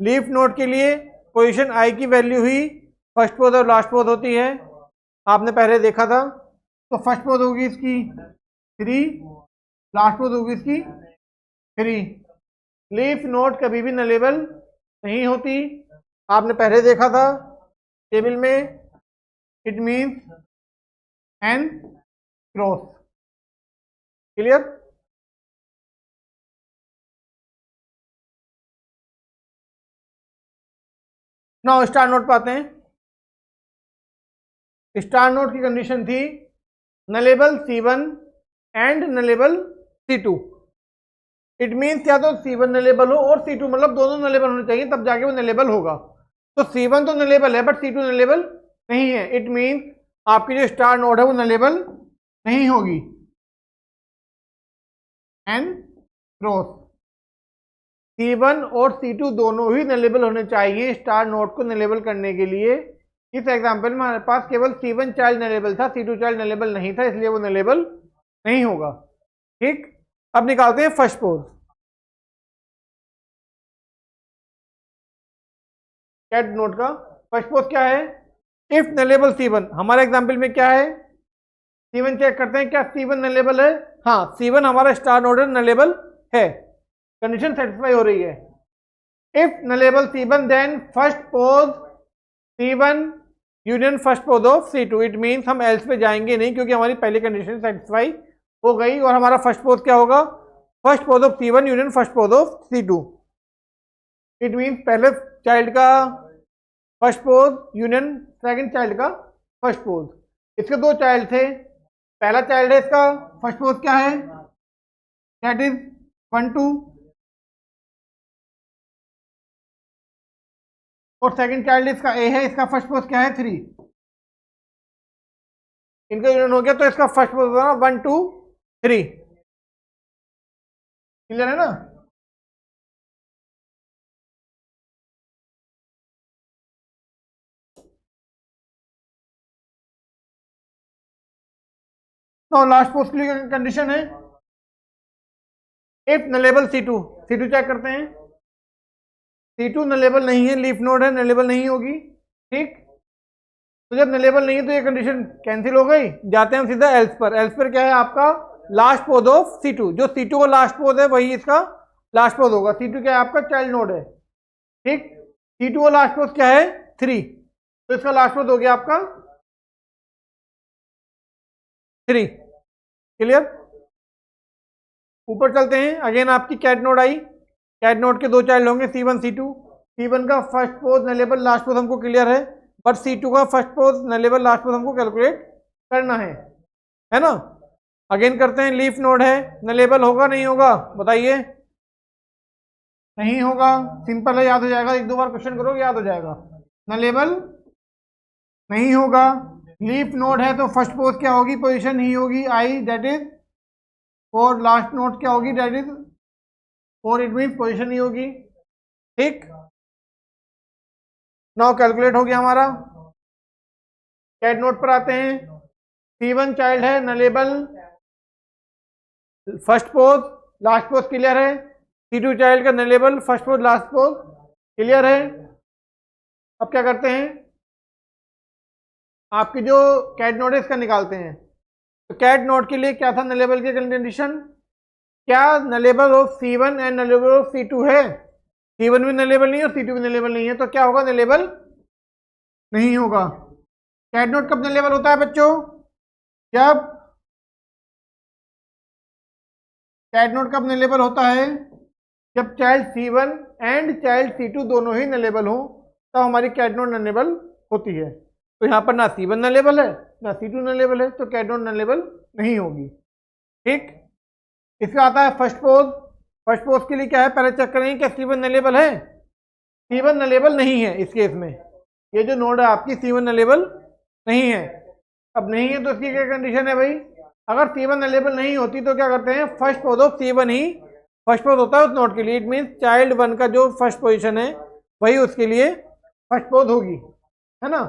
लीफ नोड के लिए पोजीशन आई की वैल्यू ही फर्स्ट पोज और लास्ट पोज होती है, आपने पहले देखा था। तो फर्स्ट पोज होगी इसकी 3, लास्ट पोज होगी इसकी 3। लीफ नोड कभी भी नलेबल नहीं होती, आपने पहले देखा था टेबल में, it means N cross. Clear. Now star node पाते हैं। स्टार नोट की कंडीशन थी nullable C1 and nullable C2। It means क्या तो C1 नलेबल हो और C2, मतलब दोनों नलेबल होने चाहिए, तब जाके वो नलेबल होगा। तो C1 तो नलेबल है बट C2 नलेबल नहीं है, इट मीन्स आपकी जो स्टार नोड है वो नलेबल नहीं होगी। एंड क्रॉस, C1 और C2 दोनों ही नलेबल होने चाहिए स्टार नोड को नलेबल करने के लिए। इस एग्जांपल में हमारे पास केवल C1 चाइल्ड नलेबल था, C2 चाइल्ड नलेबल नहीं था, इसलिए वो नलेबल नहीं होगा, ठीक। अब निकालते हैं फर्स्ट पोज कैट नोड का। फर्स्ट पोज क्या है, इफ नलेबल C1, हमारे एग्जांपल में क्या है C1 चेक करते हैं, क्या C1 नलेबल है, हाँ C1 हमारा स्टार नोड नलेबल है, कंडीशन सेटिस्फाई हो रही है। If nullable C1 then first pos C1 union first pos of C2, it means हम एल्स पे जाएंगे नहीं, क्योंकि हमारी पहली कंडीशन सेटिस्फाई हो गई और हमारा फर्स्ट पोज क्या होगा first pos of C1 union first pos of C2। It means पहले चाइल्ड का first pose union second child का फर्स्ट पोज। इसके दो चाइल्ड थे, पहला चाइल्ड है इसका फर्स्ट पोज क्या है, दैट इज 1 2, और सेकंड चाइल्ड इसका ए है, इसका फर्स्ट पोज क्या है 3। इनका यूनियन हो गया तो इसका फर्स्ट पोज होगा 1 2 3। क्लियर है ना। तो लास्ट पोज के लिए कंडीशन है इफ नलेबल C2 चेक करते हैं, C2 नलेबल नहीं है, लीफ नोड है, नलेबल नहीं होगी। ठीक, तो जब नलेबल नहीं है तो ये कंडीशन कैंसिल हो गई। जाते हैं हम सीधा एल्स पर। एल्स पर क्या है आपका लास्ट पोज ऑफ C2, जो C2 का लास्ट पोज है वही इसका लास्ट पोज होगा। C2 क्या है आपका चाइल्ड नोड है। ठीक, C2 का लास्ट पोज क्या है 3, तो इसका लास्ट पोज हो गया आपका 3। क्लियर। ऊपर चलते हैं, अगेन आपकी कैट नोड आई। कैट नोड के दो चाइल्ड होंगे C1 C2। C1 का first pos nullable last pose हमको क्लियर है, बट C2 का first pos nullable last pose हमको कैलकुलेट करना है ना। अगेन करते हैं, लीफ नोड है, नलेबल होगा नहीं होगा बताइए। नहीं होगा, सिंपल है, याद हो जाएगा, एक दो बार क्वेश्चन करोगे याद हो जाएगा। नलेबल नहीं होगा, लीफ नोड है तो फर्स्ट पोज क्या होगी, पोजीशन ही होगी I, that is 4। Last node क्या होगी, that is 4, it mean position ही होगी। ठीक, नाउ कैलकुलेट हो गया हमारा। कैट नोड पर आते हैं, C1 चाइल्ड है, nullable first pos last pose clear है। C2 चाइल्ड का nullable first pos last pose clear है। अब क्या करते हैं, आपकी जो कैट नोड है इसका निकालते हैं। तो कैट नोड के लिए क्या था नलेबल की कंडीशन, क्या nullable of C1 and nullable of C2 है। C1 भी नलेबल नहीं है और C2 भी नलेबल नहीं है, तो क्या होगा, नलेबल नहीं होगा। कैट नोड कब नलेबल होता है बच्चों, जब कैट नोड कब नलेबल होता है, जब child C1 and child C2 दोनों ही नलेबल हो, तब हमारी कैट नोड नलेबल होती है। तो यहाँ पर ना C1 नलेबल है ना C2 नलेबल है, तो कैट नोड नलेबल नहीं होगी। ठीक, इसका आता है फर्स्ट पोज। फर्स्ट पोज के लिए क्या है, पहले चेक करेंगे क्या C1 नलेबल है। C1 नलेबल नहीं है इस केस में, ये जो नोड है आपकी C1 नलेबल नहीं है। अब नहीं है तो इसकी क्या कंडीशन है भाई, अगर C1 नलेबल नहीं होती तो क्या करते हैं, first pos of C1 he first pose होता है उस नोड के लिए। इट मीन्स चाइल्ड 1 का जो फर्स्ट पोजीशन है वही उसके लिए फर्स्ट पोज होगी, है ना।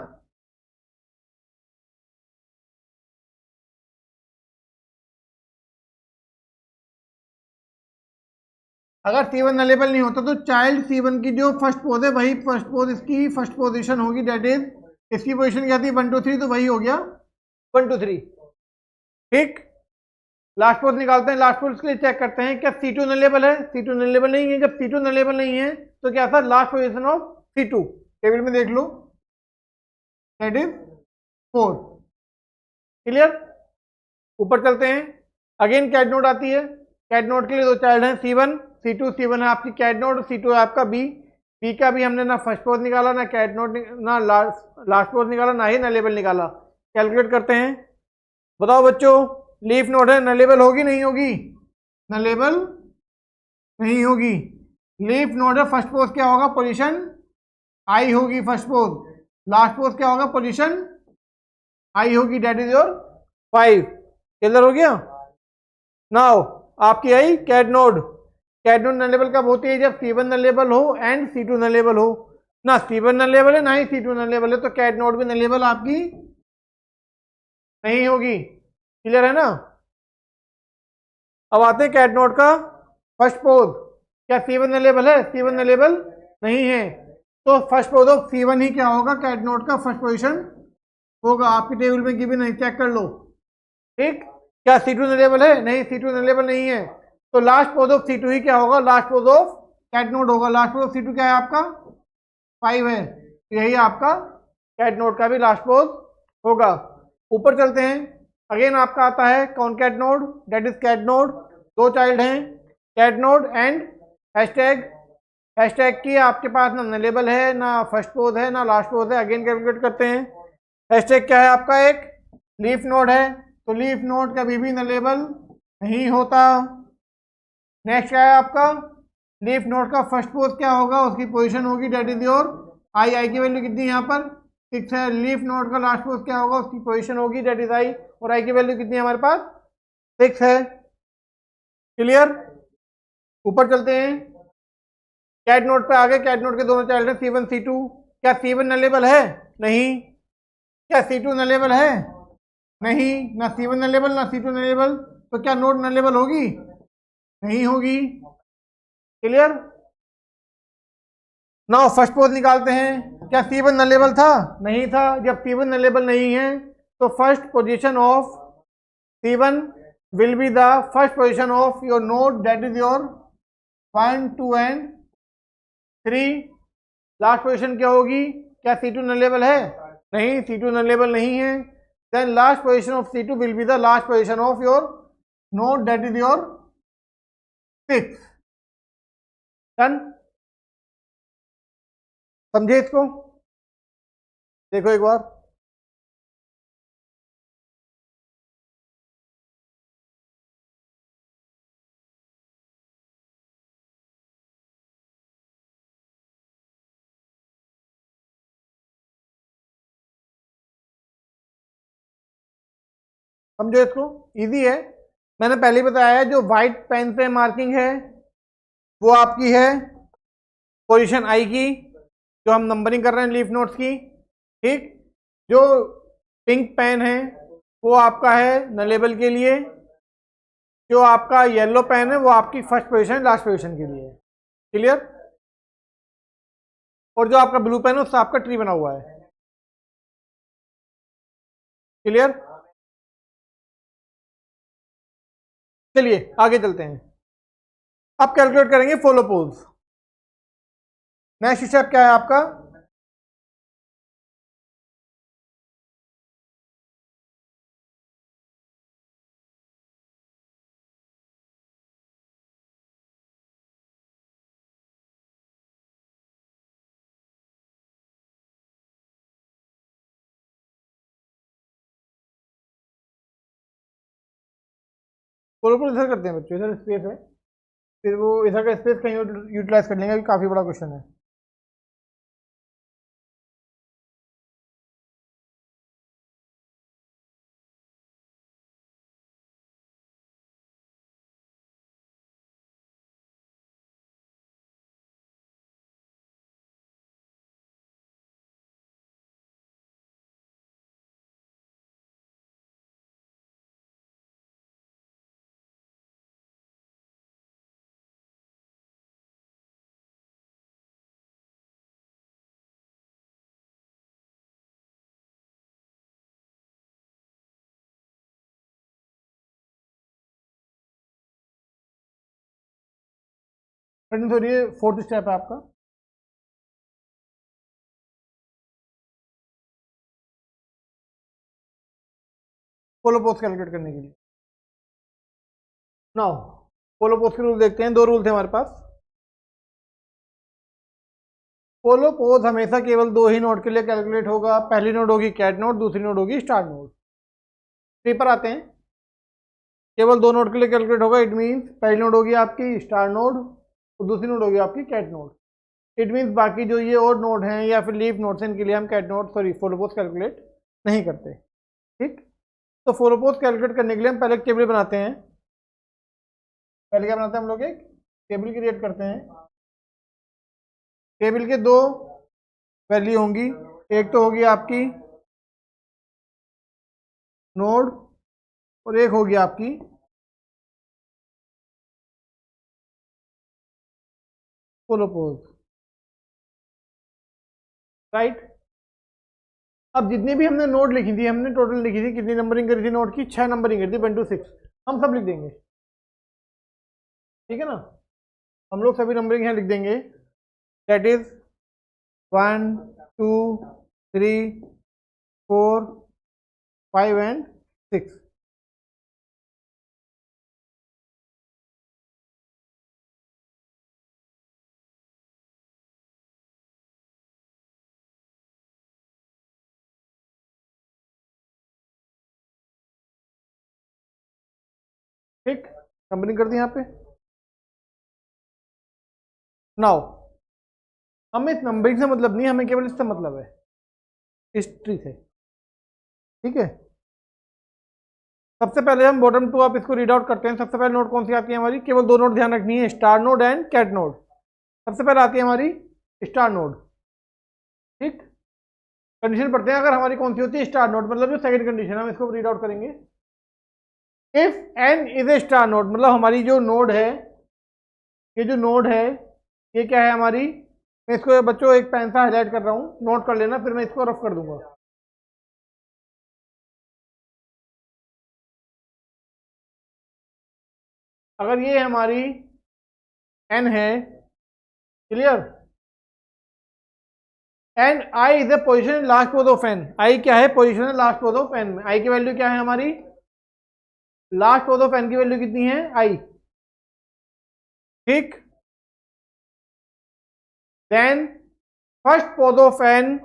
अगर C1 नलेबल नहीं होता तो चाइल्ड C1 की जो फर्स्ट पोज है वही फर्स्ट पोज इसकी फर्स्ट पोजीशन होगी, डेट इज इसकी पोजीशन क्या थी 1 2 3, तो वही हो गया 1 2 3। ठीक, लास्ट पोज निकालते हैं। लास्ट पोज के लिए चेक करते हैं क्या C2 नलेबल है। C2 नलेबल नहीं है, जब C2 नलेबल नहीं है तो क्या था, last position of C2 table में देख लो, डेट इज 4। क्लियर। ऊपर चलते हैं, अगेन कैट नोड आती है। कैट नोड के लिए दो चाइल्ड हैं C1 C2। C1 है आपकी कैट नोड, C2 है आपका बी का भी हमने ना फर्स्ट पोज निकाला, ना कैट नोड, ना लास्ट पोज निकाला, ना ही नलेबल निकाला। कैलकुलेट करते हैं, बताओ बच्चों, लीफ नोड है, नलेबल होगी नहीं होगी, नलेबल नहीं होगी। लीफ नोड है, फर्स्ट पोज क्या होगा, पोजीशन आई होगी फर्स्ट पोज, लास्ट पोज क्या होगा, पोजीशन आई होगी, डेट इज योर 5। क्लियर हो गया। नाउ आपकी I cat node. Cat node nullable कब होती है, जब C1 नलेबल हो एंड C2 नलेबल हो। ना C1 नलेबल है ना ही C2 नलेबल है, तो कैट नोड भी नलेबल आपकी नहीं होगी। क्लियर है ना। अब आते हैं कैट नोड का फर्स्ट पोज। क्या C1 नलेबल है, C1 नलेबल नहीं है, तो फर्स्ट पोज ऑफ C1 ही क्या होगा, कैट नोड का फर्स्ट पोजीशन होगा। आपकी टेबल में गिवन है, चेक कर लो। ठीक, क्या C2 नलेबल है, नहीं C2 नलेबल नहीं है, तो लास्ट पोज ऑफ C2 ही क्या होगा, last pos of cat node होगा। लास्ट पोज ऑफ C2 क्या है आपका 5 है, तो यही आपका कैट नोड का भी लास्ट पोज होगा। ऊपर चलते हैं, अगेन आपका आता है कौन cat node, that is cat node. दो चाइल्ड हैं, cat node and hashtag. Hashtag की आपके पास ना नलेबल है, ना फर्स्ट पोज है, ना लास्ट पोज है। अगेन कैलकुलेट करते हैं। हैशटैग क्या है आपका? एक लीफ नोड है, तो लीफ नोड कभी भी नलेबल नहीं होता। नेक्स्ट क्या है आपका? लीफ नोड का फर्स्ट पोज क्या होगा? उसकी पोजीशन होगी डेट इज योर आई। आई की वैल्यू कितनी है यहाँ पर? 6 है। लीफ नोड का लास्ट पोज क्या होगा? उसकी पोजीशन होगी डेट इज आई, और आई की वैल्यू कितनी है हमारे पास? 6 है। क्लियर? ऊपर चलते हैं। कैट नोड पे आगे, कैट नोड के दोनों चाइल्ड हैं C1 C2। क्या C1 नलेबल है? नहीं। क्या C2 नलेबल है? नहीं। ना C1 नलेबल ना C2 नलेबल, तो क्या नोड नलेबल होगी? नहीं होगी। क्लियर? नाउ फर्स्ट पोज निकालते हैं। क्या C1 नलेबल था? नहीं था। जब C1 नलेबल नहीं है तो first position of C1 will be the first position of your node that is your 1 2 and 3। Last position क्या होगी? क्या C2 नलेबल है? नहीं, C2 नलेबल नहीं है। Then last position of C2 will be the last position of your node that is your 6। Done? समझे इसको? देखो एक बार। समझो इसको, इजी है। मैंने पहले बताया जो व्हाइट पेन से मार्किंग है वो आपकी है पोजीशन आई की, जो हम नंबरिंग कर रहे हैं लीफ नोट्स की। ठीक। जो पिंक पेन है वो आपका है नलेबल के लिए। जो आपका येलो पेन है वो आपकी फर्स्ट पोजीशन लास्ट पोजीशन के लिए है। क्लियर? और जो आपका ब्लू पेन है उससे आपका ट्री बना हुआ है। क्लियर? चलिए आगे चलते हैं। अब कैलकुलेट करेंगे फॉलो पोज। नेक्स्ट स्टेप क्या है आपका? फॉलो पोज इधर करते हैं बच्चों, इधर स्पेस है, फिर वो इधर का स्पेस कहीं यूटिलाइज कर लेंगे, अभी काफी बड़ा क्वेश्चन है। सॉरी, ये फोर्थ स्टेप है आपका। फॉलो पोज कैलकुलेट करने के लिए नाउ फॉलो पोज के रूल देखते हैं। दो रूल थे हमारे पास। फॉलो पोज हमेशा केवल दो ही नोड के लिए कैलकुलेट होगा। पहली नोड होगी कैट नोड, दूसरी नोड होगी स्टार्ट नोड। पेपर आते हैं, केवल दो नोड के लिए कैलकुलेट होगा। इट मीन्स पहली नोड होगी आपकी स्टार नोड और दूसरी नोड होगी आपकी कैट नोड। इट मीन्स बाकी जो ये और नोड हैं या फिर लीफ नोड्स हैं, इनके लिए हम cat node sorry follow pos calculate नहीं करते। ठीक। तो फॉलो पोज कैलकुलेट करने के लिए हम पहले एक टेबल बनाते हैं। पहले क्या बनाते हैं हम लोग? एक टेबल क्रिएट करते हैं। टेबल के दो वैल्यू होंगी, एक तो होगी आपकी नोड और एक होगी आपकी फॉलो पोज। राइट। अब जितनी भी हमने नोड लिखी थी, हमने टोटल लिखी थी, कितनी नंबरिंग करी थी नोड की? 6 नंबरिंग करी थी, 1 to 6। हम सब लिख देंगे। ठीक है ना? हम लोग सभी नंबरिंग यहाँ लिख देंगे। That is 1 2 3 4 5 and 6। ठीक, नंबरिंग कर दी यहाँ पे। नाउ हमें इस नंबरिंग से मतलब नहीं, हमें केवल इससे मतलब है, हिस्ट्री से। ठीक है, सबसे पहले हम बॉटम टू आप इसको रीड आउट करते हैं। सबसे पहले नोट कौन सी आती है हमारी, केवल दो नोट ध्यान रखनी है, star node and cat node. सबसे पहले आती है हमारी स्टार नोड। ठीक, कंडीशन पढ़ते हैं, अगर हमारी कौन सी होती है, स्टार नोड, मतलब जो सेकंड कंडीशन, हम इसको रीड आउट करेंगे। If N is a star node, मतलब हमारी जो नोड है, ये जो नोड है ये क्या है हमारी, मैं इसको बच्चों एक पेन से हाईलाइट कर रहा हूँ, नोट कर लेना, फिर मैं इसको रफ कर दूंगा। अगर ये हमारी एन है, clear, and I is the position last pos of N, I क्या है, पोजिशन है लास्ट पोज ऑफ एन में। आई की वैल्यू क्या है हमारी, लास्ट पोज ऑफ एन की वैल्यू कितनी है, आई। ठीक, then first pos of N,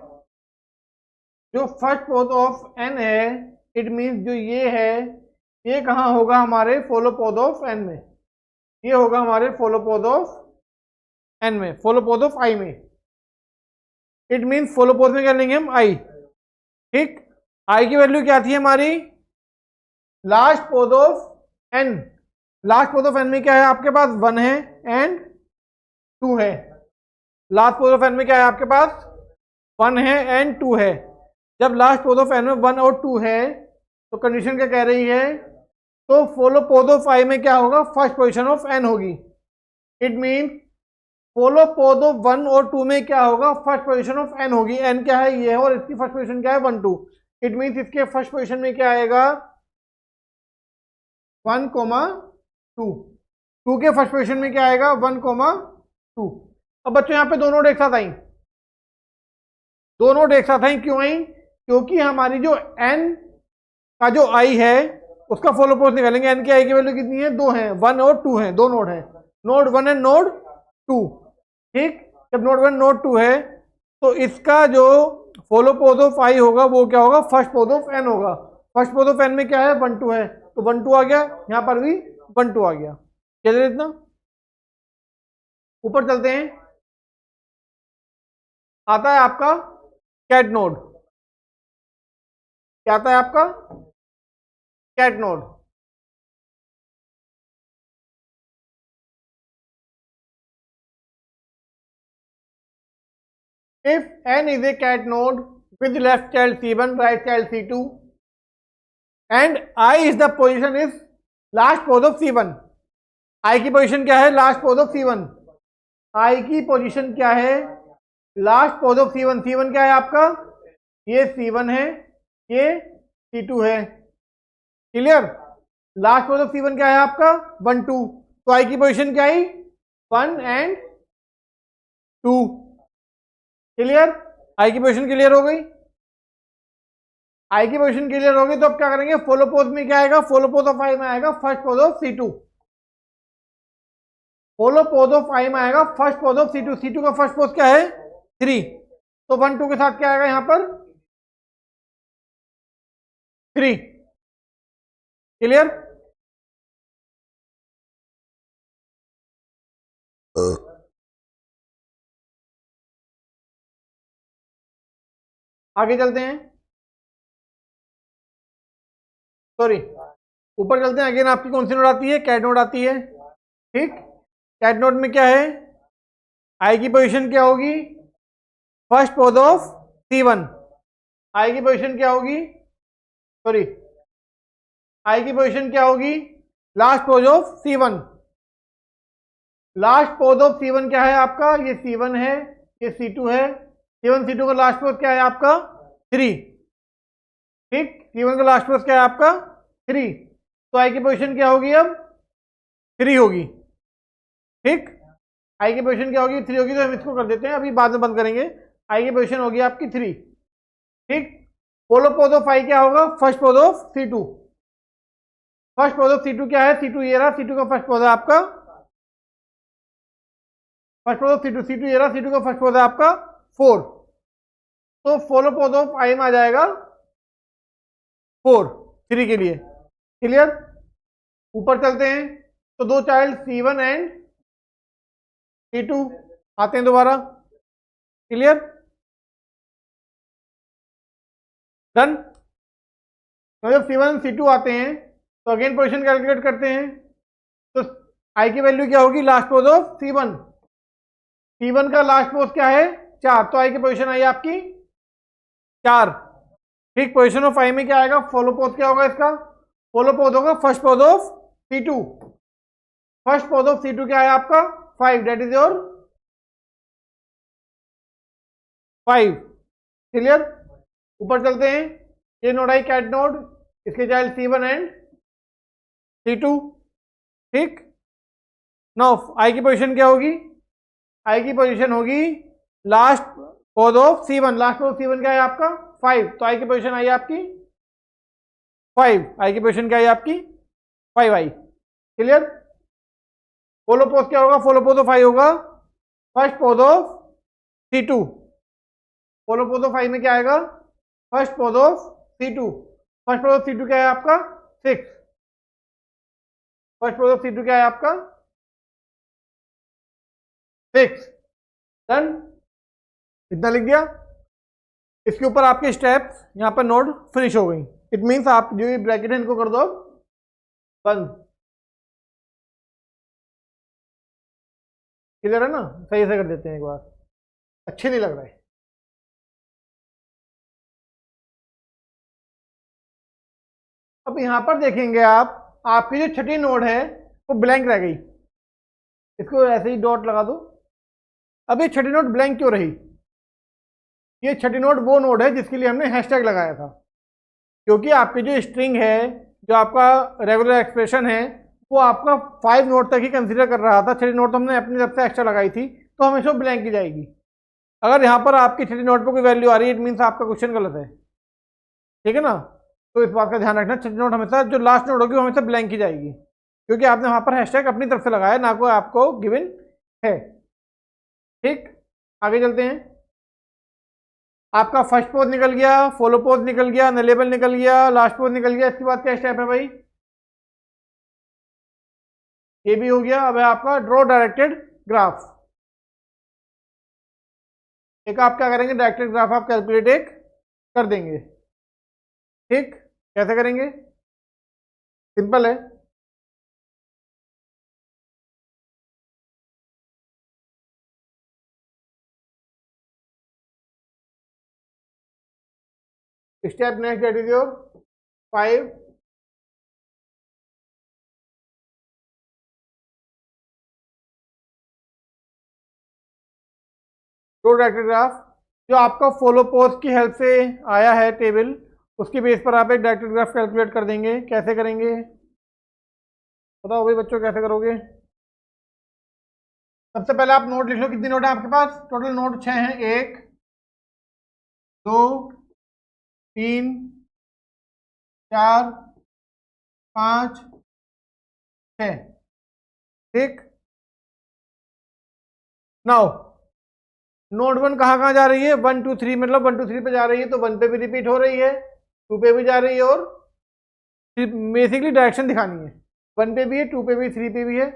जो फर्स्ट पोज ऑफ एन है, इट मीन्स जो ये है, ये कहाँ होगा, हमारे फॉलो पोज ऑफ एन में, ये होगा हमारे फॉलो पोज ऑफ एन में, फॉलो पोज ऑफ आई में। इट मीन्स फॉलो पोज में क्या लेंगे हम, आई। ठीक, आई की वैल्यू क्या थी हमारी, last pos of n. Last pos of n में क्या है आपके पास, 1 है एंड 2 है। लास्ट पोज ऑफ एन में क्या है आपके पास, 1 है एंड 2 है। जब लास्ट पोज ऑफ एन में 1 और 2 है, तो कंडीशन क्या कह रही है, तो फॉलो पोज ऑफ आई में क्या होगा, फर्स्ट पोजीशन ऑफ एन होगी। It means follow pos of 1 और 2 में क्या होगा, फर्स्ट पोजीशन ऑफ एन होगी। एन क्या है, ये है, और इसकी फर्स्ट पोजीशन क्या है, 1 2। इट मीन्स इसके फर्स्ट पोजीशन में क्या आएगा, 1 2। 2 के फर्स्ट पोजीशन में क्या आएगा, 1 2। अब बच्चों यहाँ पे दो नोड एक साथ आई, दो नोड एक साथ आई, क्यों आई, क्योंकि हमारी जो एन का जो आई है उसका फॉलो पोज निकालेंगे। एन की आई की वैल्यू कितनी है, 2 है, 1 और 2 है, दो नोड है, नोड 1 एंड नोड 2। ठीक, जब नोड 1 नोड 2 है, तो इसका जो फॉलो पोज ऑफ आई होगा वो क्या होगा, फर्स्ट पोज ऑफ एन होगा। फर्स्ट पोज ऑफ एन में क्या है, 1 2 है, तो 1 2 आ गया, यहाँ पर भी 1 2 आ गया। चलिए इतना ऊपर चलते हैं, आता है आपका कैट नोड। क्या आता है आपका, cat node. If n is a cat node with left child C1, right child C2, and I is the position is last pose of C1, I की पोजीशन क्या है, last pos of C1, I की position क्या है, last pos of C1। C1 क्या है आपका, ये C1 है, ये C2 है, clear. Last pos of C1 क्या है आपका, 1 2, तो I की पोजीशन क्या आई, 1 एंड 2, क्लियर। आई की पोजीशन क्लियर हो गई, आई की पोजीशन क्लियर हो गई, तो अब क्या करेंगे, फॉलो पोज में क्या आएगा, फॉलो पोज ऑफ आई में आएगा first pos of C2। Follow pos of I में आएगा first pos of C2। C2 का फर्स्ट पोज क्या है, 3, तो 1 2 के साथ क्या आएगा यहां पर, 3, क्लियर। आगे चलते हैं, सॉरी ऊपर चलते हैं। अगेन आपकी कौन सी नोड आती है, कैट नोड आती है। ठीक, कैट नोड में क्या है, आई की पोजीशन क्या होगी, फर्स्ट पोज ऑफ C1। आई की पोजीशन क्या होगी, सॉरी आई की पोजीशन क्या होगी, last pos of C1। Last pos of C1 क्या है आपका, ये C1 है, ये C2 है। C1 C2 का लास्ट पोज क्या है आपका, 3। ठीक, C1 का लास्ट पोज क्या है आपका, 3, तो आई की पोजीशन क्या होगी, अब 3 होगी। ठीक, आई की पोजीशन क्या होगी, 3 होगी, तो हम इसको कर देते हैं, अभी बाद में बंद करेंगे। आई की पोजीशन होगी आपकी 3। ठीक, फॉलो पोज ऑफ आई क्या होगा, first pos of C2। First pos of C2 क्या है, C2 ये रहा, C2 का फर्स्ट पोज है आपका, first pos of C2, C2 ये रहा, C2 का फर्स्ट पोज है आपका 4, तो फॉलो पोज ऑफ आई में आ जाएगा 4 3 के लिए, क्लियर। ऊपर चलते हैं तो दो चाइल्ड C1 एंड C2 आते हैं दोबारा। क्लियर? डन। तो जब C1 C2 आते हैं तो अगेन पोजीशन कैलकुलेट करते हैं। तो आई की वैल्यू क्या होगी? Last pos of C1। C1 का लास्ट पोज क्या है? 4, तो आई की पोजीशन आई आपकी 4। ठीक, पोजीशन ऑफ आई में क्या आएगा? फॉलो पोज क्या होगा इसका? फॉलो पोज होगा first pos of C2। First pos of C2 क्या है आपका? 5, दैट इज योर 5। क्लियर? ऊपर चलते हैं, ये नोड आई कैट नोड, इसके चाइल्ड C1 एंड C2। ठीक, नाउ आई की पोजीशन क्या होगी? आई की पोजीशन होगी last pos of C1। Last pose C1 क्या है आपका? 5, तो आई की पोजीशन आई आपकी 5। आई की पोजीशन क्या है आपकी? 5 आई। क्लियर? फॉलो पोज क्या होगा? फॉलो पोज ऑफ आई होगा first pos of C2। Follow pos of I में क्या आएगा? First pos of C2। First pos of C2 क्या है आपका? 6। फर्स्ट पोज ऑफ C2 क्या है आपका? 6। डन। इतना लिख दिया। इसके ऊपर आपके स्टेप्स यहाँ पर नोड फिनिश हो गई। इट मीन्स आप जो ये ब्रैकेट है इनको कर दो बंद। क्लियर है ना? सही से कर देते हैं एक बार, अच्छे नहीं लग रहा है। अब यहां पर देखेंगे आप, आपकी जो छठी नोड है वो ब्लैंक रह गई। इसको ऐसे ही डॉट लगा दो। अब ये छठी नोड ब्लैंक क्यों रही? ये छठी नोड वो नोड है जिसके लिए हमने हैशटैग लगाया था, क्योंकि आपकी जो स्ट्रिंग है, जो आपका रेगुलर एक्सप्रेशन है, वो आपका 5 नोड तक ही कंसीडर कर रहा था। छठी नोड तो हमने अपनी तरफ से एक्स्ट्रा लगाई थी, तो हमेशा ब्लैंक की जाएगी। अगर यहाँ पर आपकी छठी नोड पर कोई वैल्यू आ रही है, इट मीन्स आपका क्वेश्चन गलत है। ठीक है ना? तो इस बात का ध्यान रखना, छठी नोड हमेशा जो लास्ट नोड होगी वो हमेशा ब्लैंक की जाएगी, क्योंकि आपने वहां पर हैशटैग अपनी तरफ से लगाया, ना कोई आपको गिवन है। ठीक, आगे चलते हैं। आपका फर्स्ट पोज निकल गया, फॉलो पोज निकल गया, नलेबल निकल गया, लास्ट पोज निकल गया। इसके बाद क्या स्टेप है भाई? ये भी हो गया। अब है आपका ड्रॉ डायरेक्टेड ग्राफ। एक आप क्या करेंगे? डायरेक्टेड ग्राफ आप कैलकुलेट एक कर देंगे। ठीक, कैसे करेंगे? सिंपल है। Step next, that is your 5। Draw directed graph, जो आपका फॉलो पोज की हेल्प से आया है टेबल, उसके बेस पर आप एक डायरेक्टेड ग्राफ कैलकुलेट कर देंगे। कैसे करेंगे बताओ भाई बच्चों, कैसे करोगे? सबसे पहले आप नोट लिख लो। कितनी नोट है आपके पास? टोटल नोट 6 हैं। 1 2 3 4 5 6। ठीक, नाउ नोड 1 कहाँ कहाँ जा रही है? 1 2 3, मतलब 1 2 3 पे जा रही है, तो 1 पे भी रिपीट हो रही है, 2 पे भी जा रही है, और बेसिकली डायरेक्शन दिखानी है। 1 पे भी है, 2 पे भी, 3 पे भी है।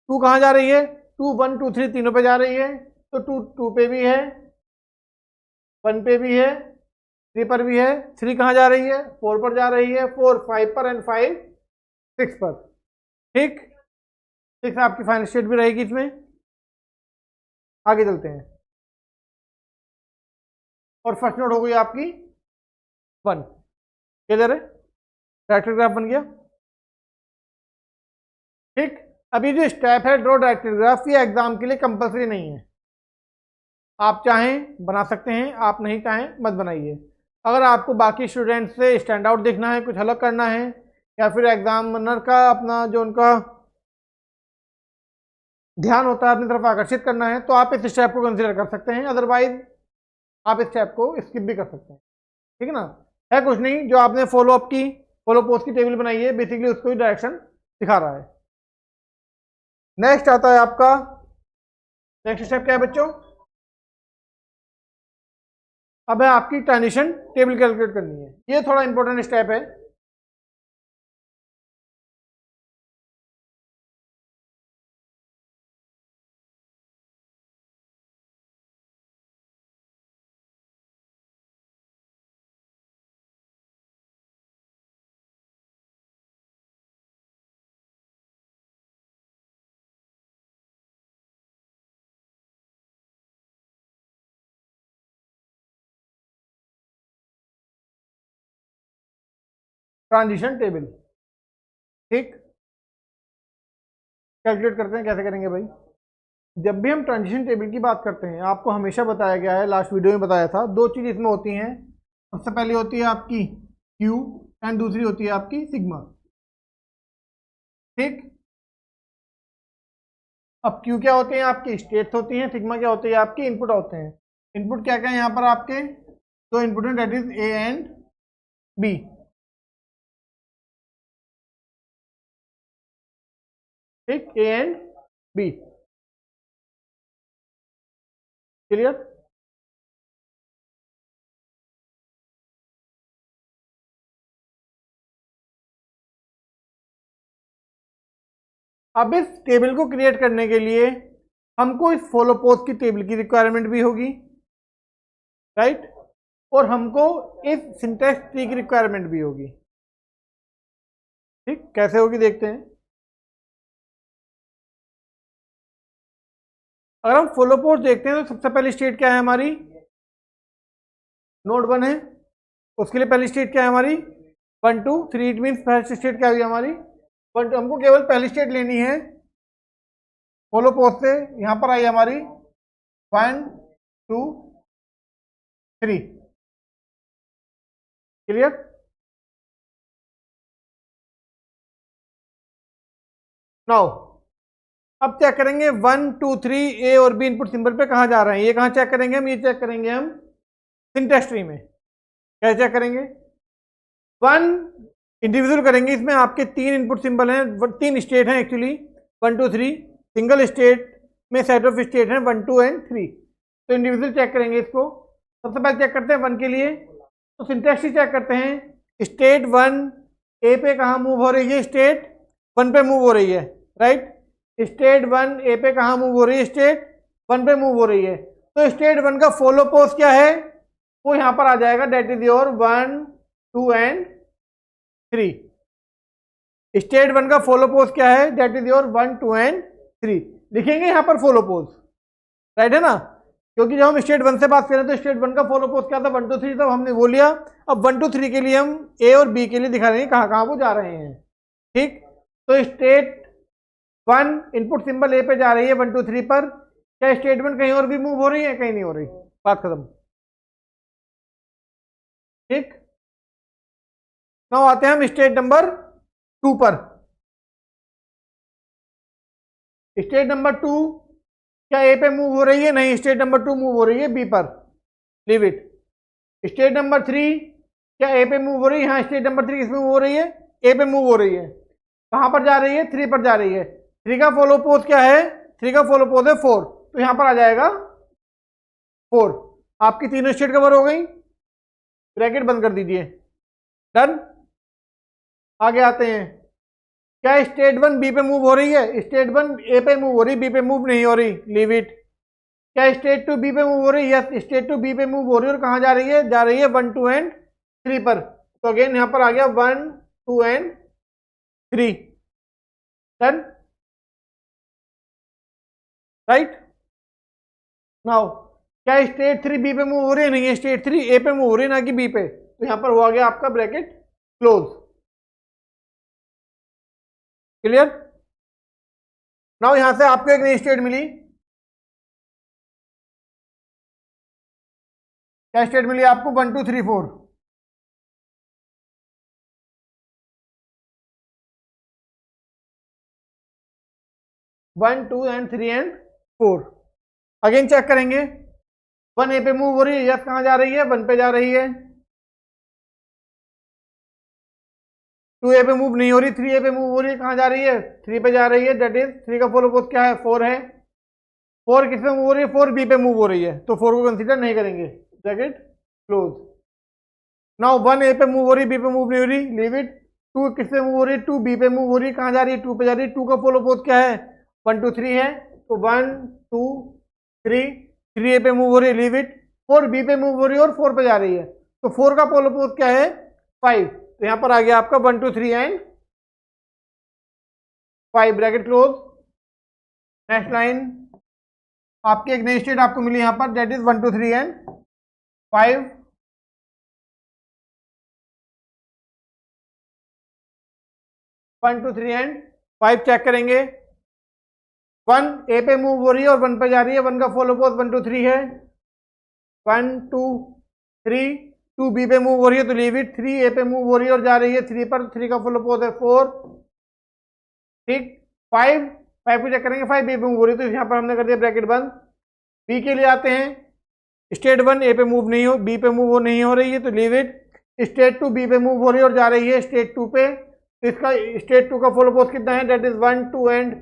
2 कहाँ जा रही है? 2 1 2 3 तीनों पे जा रही है, तो 2 2 पे भी है, 1 पे भी है, 3 पर भी है। 3 कहाँ जा रही है? 4 पर जा रही है, 4 5 पर, एंड 5 6 पर। ठीक, 6 आपकी फाइनल स्टेट भी रहेगी इसमें। आगे चलते हैं, और फर्स्ट नोट हो गई आपकी 1। किधर है? डायरेक्टेड ग्राफ बन गया। ठीक, अभी जो स्टेप है ड्रॉ डायरेक्टेड ग्राफ, ये एग्जाम के लिए कंपलसरी नहीं है। आप चाहें बना सकते हैं, आप नहीं चाहें मत बनाइए। अगर आपको बाकी स्टूडेंट्स से स्टैंड आउट देखना है, कुछ अलग करना है, या फिर एग्जामिनर का अपना जो उनका ध्यान होता है अपनी तरफ आकर्षित करना है, तो आप इस स्टेप को कंसीडर कर सकते हैं। अदरवाइज आप इस स्टेप को स्किप भी कर सकते हैं। ठीक है ना? है कुछ नहीं, जो आपने फॉलो अप की, फॉलो पोस्ट की टेबल बनाई है, बेसिकली उसको ही डायरेक्शन दिखा रहा है। नेक्स्ट आता है आपका, नेक्स्ट स्टेप क्या है बच्चों? अब है आपकी ट्रांजिशन टेबल कैलकुलेट करनी है। ये थोड़ा इंपॉर्टेंट स्टेप है। Transition table. ठीक, कैलकुलेट करते हैं, कैसे करेंगे भाई। जब भी हम ट्रांजिशन टेबल की बात करते हैं, आपको हमेशा बताया गया है, लास्ट वीडियो में बताया था, दो चीज़ इसमें होती हैं। सबसे पहले होती है आपकी क्यू एंड दूसरी होती है आपकी सिग्मा। ठीक, अब क्यू क्या होते हैं, आपकी स्टेट्स होती हैं, सिग्मा क्या होते हैं, आपके इनपुट होते हैं। इनपुट क्या क्या है यहाँ पर आपके, दो इनपुट हैं, that is A and B. ठीक, ए एंड बी, क्लियर। अब इस टेबल को क्रिएट करने के लिए हमको इस फॉलो पोस्ट की टेबल की रिक्वायरमेंट भी होगी, राइट, और हमको इस सिंटैक्स ट्री की रिक्वायरमेंट भी होगी। ठीक, कैसे होगी देखते हैं। अगर हम फॉलो पोस्ट देखते हैं तो सबसे पहली स्टेट क्या है हमारी, नोड 1 है, उसके लिए पहली स्टेट क्या है हमारी 1 2 3। इट मीन्स फर्स्ट स्टेट क्या हुई हमारी 1 2। हमको केवल पहली स्टेट लेनी है फॉलो पोस्ट से, यहां पर आई हमारी 1 2 3, क्लियर। नाउ अब चेक करेंगे 1 2 3 ए और बी इनपुट सिंबल पे कहाँ जा रहे हैं, ये कहाँ चेक करेंगे हम, ये चेक करेंगे हम सिंटैक्स ट्री में। कैसे चेक करेंगे, वन इंडिविजुअल करेंगे, इसमें आपके तीन इनपुट सिंबल हैं, तीन स्टेट हैं एक्चुअली 1 2 3। सिंगल स्टेट में सेट ऑफ स्टेट हैं 1 2 एंड 3। तो इंडिविजुअल चेक करेंगे इसको। सबसे पहले चेक करते हैं 1 के लिए, तो सिंटैक्स ट्री चेक करते हैं। स्टेट 1 ए पे कहाँ मूव हो रही है, स्टेट 1 पे मूव हो रही है, राइट। स्टेट 1 ए पे कहाँ मूव हो रही है, स्टेट 1 पे मूव हो रही है। तो स्टेट 1 का फॉलो पोस्ट क्या है, वो यहां पर आ जाएगा, that is your 1 2 and 3। State 1 का फॉलो पोस्ट क्या है, डेट इज योर 1 2 एंड 3। लिखेंगे यहां पर फॉलो पोस्ट, राइट है ना, क्योंकि जब हम स्टेट 1 से बात करें तो स्टेट 1 का फॉलो पोस्ट क्या था 1 2 3, तब हमने वो लिया। अब 1 2 3 के लिए हम ए और बी के लिए दिखा रहे हैं कहाँ कहाँ वो जा रहे हैं। ठीक, तो स्टेट 1 इनपुट सिंबल ए पे जा रही है 1 2 3 पर। क्या स्टेट 1 कहीं और भी मूव हो रही है, कहीं नहीं हो रही, बात खत्म। ठीक, नाउ आते हैं हम स्टेट नंबर 2 पर। स्टेट नंबर 2 क्या ए पे मूव हो रही है, नहीं, स्टेट नंबर 2 मूव हो रही है बी पर, लीव इट। स्टेट नंबर 3 क्या ए पे मूव हो रही है, हाँ, स्टेट नंबर 3 किस में मूव हो रही है, ए पे मूव हो रही है। कहां पर जा रही है, 3 पर जा रही है। 3 का फॉलो पोस्ट क्या है, 3 का फॉलो पोस्ट है 4, तो यहां पर आ जाएगा 4। आपकी तीनों स्टेट कवर हो गई, ब्रैकेट बंद कर दीजिए, डन। आगे आते हैं, क्या स्टेट 1 बी पे मूव हो रही है, स्टेट 1 ए पे मूव हो रही, बी पे मूव नहीं हो रही, लीव इट। क्या स्टेट 2 बी पे मूव हो रही है, यस, स्टेट 2 बी पे मूव हो रही है, और कहां जा रही है, जा रही है 1 2 एंड 3 पर। तो अगेन यहां पर आ गया 1 2 एंड 3, डन, राइट। नाउ क्या स्टेट 3 बी पे मूव हो रही है, नहीं है, स्टेट 3 ए पे मूव हो रही है, ना कि बी पे, तो यहां पर हुआ गया आपका ब्रैकेट क्लोज, क्लियर। नाउ यहां से आपको एक नई स्टेट मिली, क्या स्टेट मिली आपको 1 2 3 4। 1 2 एंड 3 एंड 4। अगेन चेक करेंगे, 1 ए पे मूव हो रही है, यस, कहां जा रही है, 1 पे जा रही है। 2 ए पे मूव नहीं हो रही, 3 ए पे मूव हो रही है, कहां जा रही है, 3 पे जा रही है, दैट इज 3 का फॉलो पोस्ट क्या है, 4 है। 4 किस पे मूव हो रही है, 4 बी पे मूव हो रही है, तो 4 को कंसीडर नहीं करेंगे, ब्रैकेट क्लोज। नाउ 1 ए पे मूव हो रही, बी पे मूव नहीं हो रही, लीव इट। 2 किस पे मूव हो रही है, 2 बी पे मूव हो रही है, कहां जा रही है, 2 पे जा रही है। 2 का फॉलो पोस्ट क्या है, 1 2 3 है, तो 1 2 3। 3 ए पे मूव हो रही है, लीव इट। 4 बी पे मूव हो रही है और 4 पे जा रही है, तो 4 का फॉलो पोस्ट क्या है 5। तो यहां पर आ गया आपका 1 2 3 and 5, bracket close. Next line, आपकी एक नई स्टेट आपको मिली यहां पर, that is 1 2 3 and 5। 1 2 3 and 5 check करेंगे। 1 ए पे मूव हो रही है और 1 पे जा रही है, 1 का फॉलो पोज 1 2 3 है। 1 2 3, 2 बी पे मूव हो रही है तो लीव इट। 3 ए पे मूव हो रही है और जा रही है 3 पर, 3 का फॉलो पोज है 4। ठीक, 5 को चेक करेंगे, 5 बी पे मूव हो रही है तो यहाँ पर हमने कर दिया ब्रैकेट बंद। बी के लिए आते हैं, स्टेट 1 ए पे मूव नहीं हो, बी पे मूव नहीं हो रही है तो लीव इट। स्टेट 2 बी पे मूव हो रही है और जा रही है स्टेट 2 पे, तो इसका स्टेट 2 का फॉलो पोज कितना है, दैट इज 1 2 एंड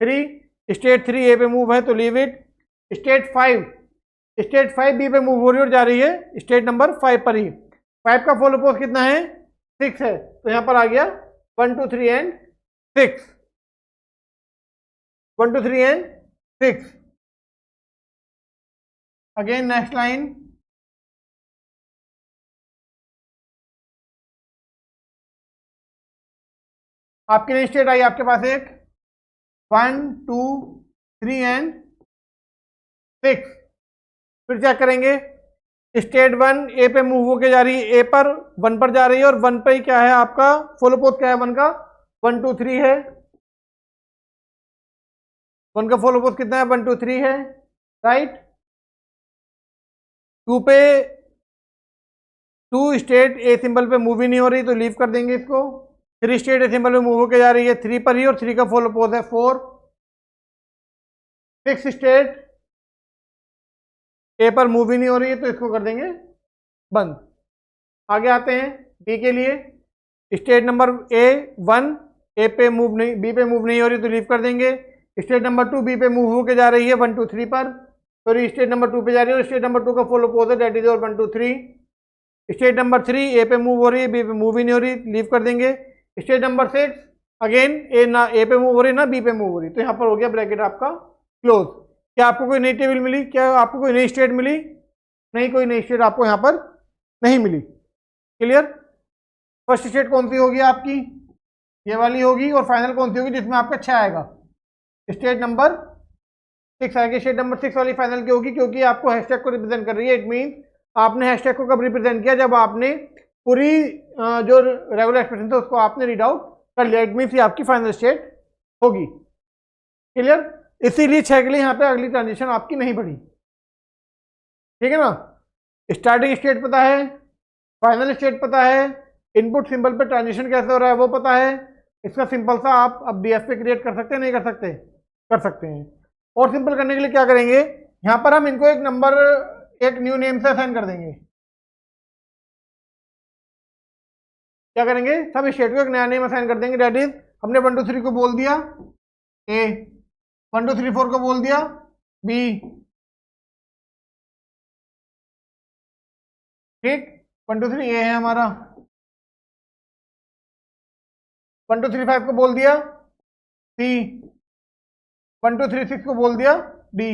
3। स्टेट 3 ए पे मूव है तो लीव इट। स्टेट 5 बी पे मूव हो रही है और जा रही है स्टेट नंबर 5 पर ही। 5 का फॉलो पोज कितना है, 6 है, तो यहां पर आ गया 1 2 3 and 6। 1 2 3 and 6। Again next line, आपकी नई स्टेट आई आपके पास एक 1 2 3 एंड 6। फिर चेक करेंगे, स्टेट 1 ए पे मूव होके जा रही है, ए पर 1 पर जा रही है और 1 पे ही क्या है आपका फॉलो पोज क्या है 1 का, 1 2 3 है। 1 का फॉलो पोज कितना है, 1 2 3 है, राइट। 2 पे 2 स्टेट ए सिंबल पे मूव ही नहीं हो रही तो लीव कर देंगे इसको। 3 स्टेट ए सिंबल पे मूव होके जा रही है 3 पर ही और 3 का फॉलो पोज है 4। 6 स्टेट ए पर मूव ही नहीं हो रही है तो इसको कर देंगे बंद। आगे आते हैं बी के लिए, स्टेट नंबर ए 1 ए पे मूव नहीं, बी पे मूव नहीं हो रही तो लीव कर देंगे। स्टेट नंबर 2 बी पे मूव होके जा रही है 1 2 3 पर, सॉरी स्टेट नंबर 2 पे जा रही है और स्टेट नंबर 2 का फॉलो पोज है दैट इज और 1 2 3। स्टेट नंबर 3 ए पे मूव हो रही है, बी पे मूव ही नहीं हो रही, लीव कर देंगे। स्टेट नंबर 6 अगेन ए ना ए पे मूव हो रही ना बी पे मूव हो रही, तो यहाँ पर हो गया ब्रैकेट आपका क्लोज। क्या आपको कोई नई टेबल मिली, क्या आपको कोई नई स्टेट मिली, नहीं कोई नई स्टेट आपको यहाँ पर नहीं मिली। क्लियर। फर्स्ट स्टेट कौन सी होगी आपकी, ये वाली होगी, और फाइनल कौन सी होगी जिसमें आपका 6 आएगा, स्टेट नंबर 6 आएगी। स्टेट नंबर 6 वाली फाइनल की होगी क्योंकि आपको हैशटैग को रिप्रेजेंट कर रही है। इट मीन आपने हैशटैग को कब रिप्रेजेंट किया, जब आपने पूरी जो रेगुलर एक्सप्रेशन था उसको आपने रीड आउट कर लिया। इट मीन ये आपकी फाइनल स्टेट होगी। क्लियर। इसीलिए 6 के लिए यहाँ पे अगली ट्रांजिशन आपकी नहीं बढ़ी। ठीक है ना। स्टार्टिंग स्टेट पता है, फाइनल स्टेट पता है, इनपुट सिंबल पे ट्रांजिशन कैसे हो रहा है वो पता है। इसका सिंपल सा आप अब डीएफ पे क्रिएट कर सकते हैं, नहीं कर सकते, कर सकते हैं। और सिंपल करने के लिए क्या करेंगे, यहाँ पर हम इनको एक नंबर, एक न्यू नेम से असाइन कर देंगे। क्या करेंगे, सब स्टेट को एक नया नेम असाइन कर देंगे। दैट इज हमने 1 2 3 को बोल दिया ए, 1 2 3 4 को बोल दिया बी। ठीक, 1 2 3 ए है हमारा, 1 2 3 5 को बोल दिया सी, 1 2 3 6 को बोल दिया डी।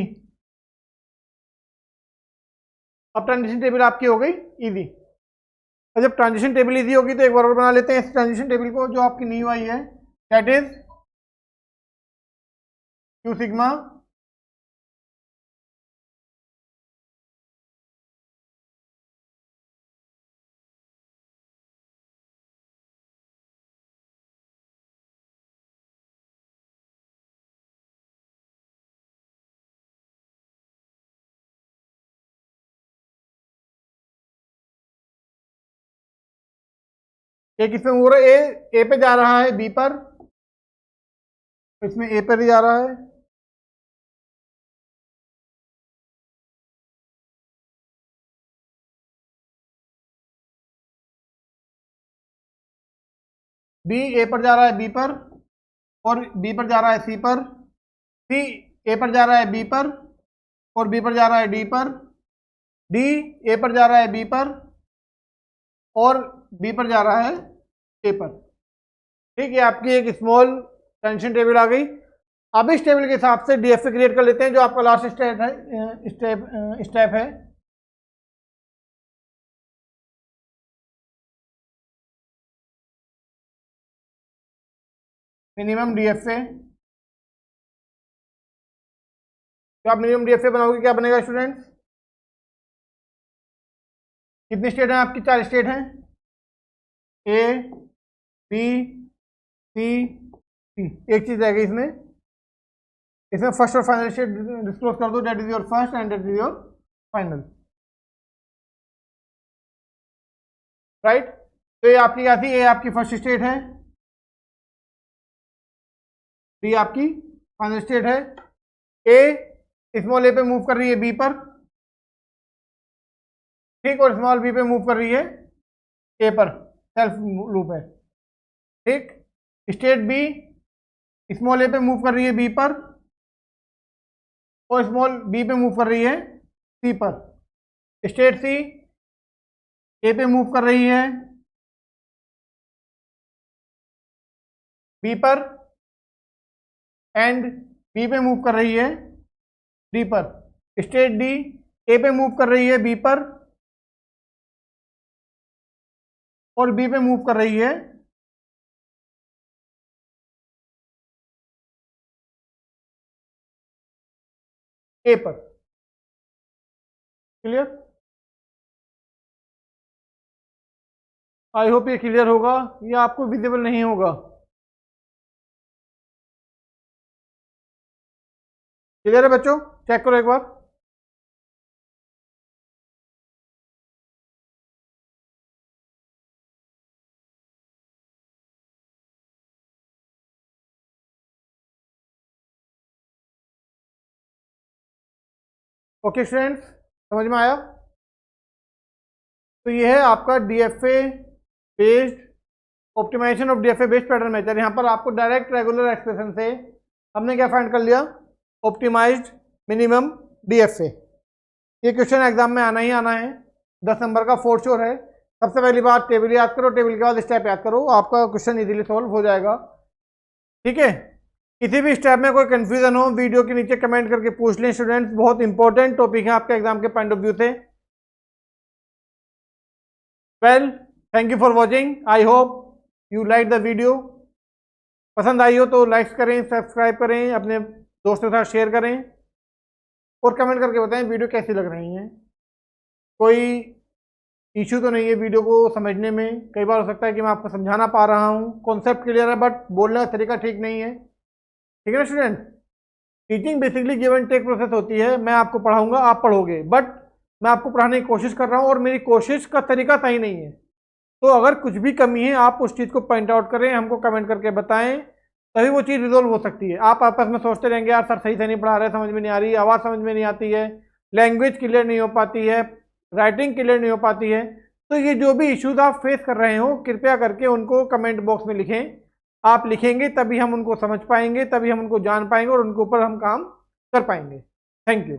अब ट्रांजिशन टेबल आपकी हो गई इजी। और जब ट्रांजिशन टेबल इजी होगी तो एक बार और बना लेते हैं इस ट्रांजिशन टेबल को जो आपकी न्यू आई है। दैट इज क्यू सिग्मा ए किसमें हो रहा है, ए पे जा रहा है बी पर, इसमें ए पर ही जा रहा है। बी ए पर जा रहा है बी पर, और बी पर जा रहा है सी पर। सी ए पर जा रहा है बी पर, और बी पर जा रहा है डी पर। डी ए पर जा रहा है बी पर, और बी पर जा रहा है ए पर। ठीक है, आपकी एक स्मॉल ट्रांजिशन टेबल आ गई। अब इस टेबल के हिसाब से डीएफ क्रिएट कर लेते हैं जो आपका लास्ट स्टेप है, स्टेप है। Minimum DFA. तो आप मिनिमम डीएफए बनाओगे क्या बनेगा स्टूडेंट, कितनी स्टेट हैं आपकी, 4 स्टेट हैं, ए बी सी सी, एक चीज रहेगी इसमें, इसमें फर्स्ट और फाइनल स्टेट डिस्क्लोज कर दो, that is your first and that is your final, right. तो ये आपकी क्या थी, ए आपकी फर्स्ट स्टेट है, बी आपकी फाइनल स्टेट है। ए स्मॉल ए पे मूव कर रही है बी पर, ठीक, और स्मॉल बी पे मूव कर रही है ए पर, सेल्फ लूप है, ठीक। स्टेट बी स्मॉल ए पे मूव कर रही है बी पर, और स्मॉल बी पे मूव कर रही है सी पर। स्टेट सी ए पे मूव कर रही है बी पर, एंड बी पे मूव कर रही है डी पर। स्टेट डी ए पे मूव कर रही है बी पर, और बी पे मूव कर रही है ए पर। क्लियर? आई होप ये क्लियर होगा, या आपको विजिबल नहीं होगा? क्लियर है बच्चों? चेक करो एक बार। ओके स्टूडेंट्स, समझ में आया? तो ये है आपका DFA based optimisation of DFA based pattern method. यहाँ पर आपको डायरेक्ट रेगुलर एक्सप्रेशन से हमने क्या फाइंड कर लिया, ऑप्टिमाइज्ड मिनिमम डीएफए। ये क्वेश्चन एग्जाम में आना ही आना है, 10 नंबर का फोर्थ श्योर है। सबसे पहली बात टेबल याद करो, टेबल के बाद स्टेप याद करो, आपका क्वेश्चन इजीली सॉल्व हो जाएगा, ठीक है। किसी भी स्टेप में कोई कंफ्यूजन हो वीडियो के नीचे कमेंट करके पूछ लें स्टूडेंट्स, बहुत इंपॉर्टेंट टॉपिक है आपके एग्जाम के पॉइंट ऑफ व्यू से। Well, thank you for watching, I hope you like the video. पसंद आई हो तो लाइक करें, सब्सक्राइब करें, अपने दोस्तों के साथ शेयर करें, और कमेंट करके बताएं वीडियो कैसी लग रही है। कोई इश्यू तो नहीं है वीडियो को समझने में, कई बार हो सकता है कि मैं आपको समझाना पा रहा हूँ, कॉन्सेप्ट क्लियर है बट बोलने का तरीका ठीक नहीं है, ठीक है ना student. Teaching basically give and take process होती है, मैं आपको पढ़ाऊंगा, आप पढ़ोगे, बट मैं आपको पढ़ाने की कोशिश कर रहा हूँ और मेरी कोशिश का तरीका सही नहीं है। तो अगर कुछ भी कमी है आप उस चीज़ को पॉइंट आउट करें, हमको कमेंट करके बताएं, तभी वो चीज़ रिजोल्व हो सकती है। आप आपस में सोचते रहेंगे यार सर सही से नहीं पढ़ा रहे, समझ में नहीं आ रही, आवाज़ समझ में नहीं आती है, लैंग्वेज क्लियर नहीं हो पाती है, राइटिंग क्लियर नहीं हो पाती है, तो ये जो भी इश्यूज आप फेस कर रहे हो कृपया करके उनको कमेंट बॉक्स में लिखें। आप लिखेंगे तभी हम उनको समझ पाएंगे, तभी हम उनको जान पाएंगे और उनके ऊपर हम काम कर पाएंगे। Thank you.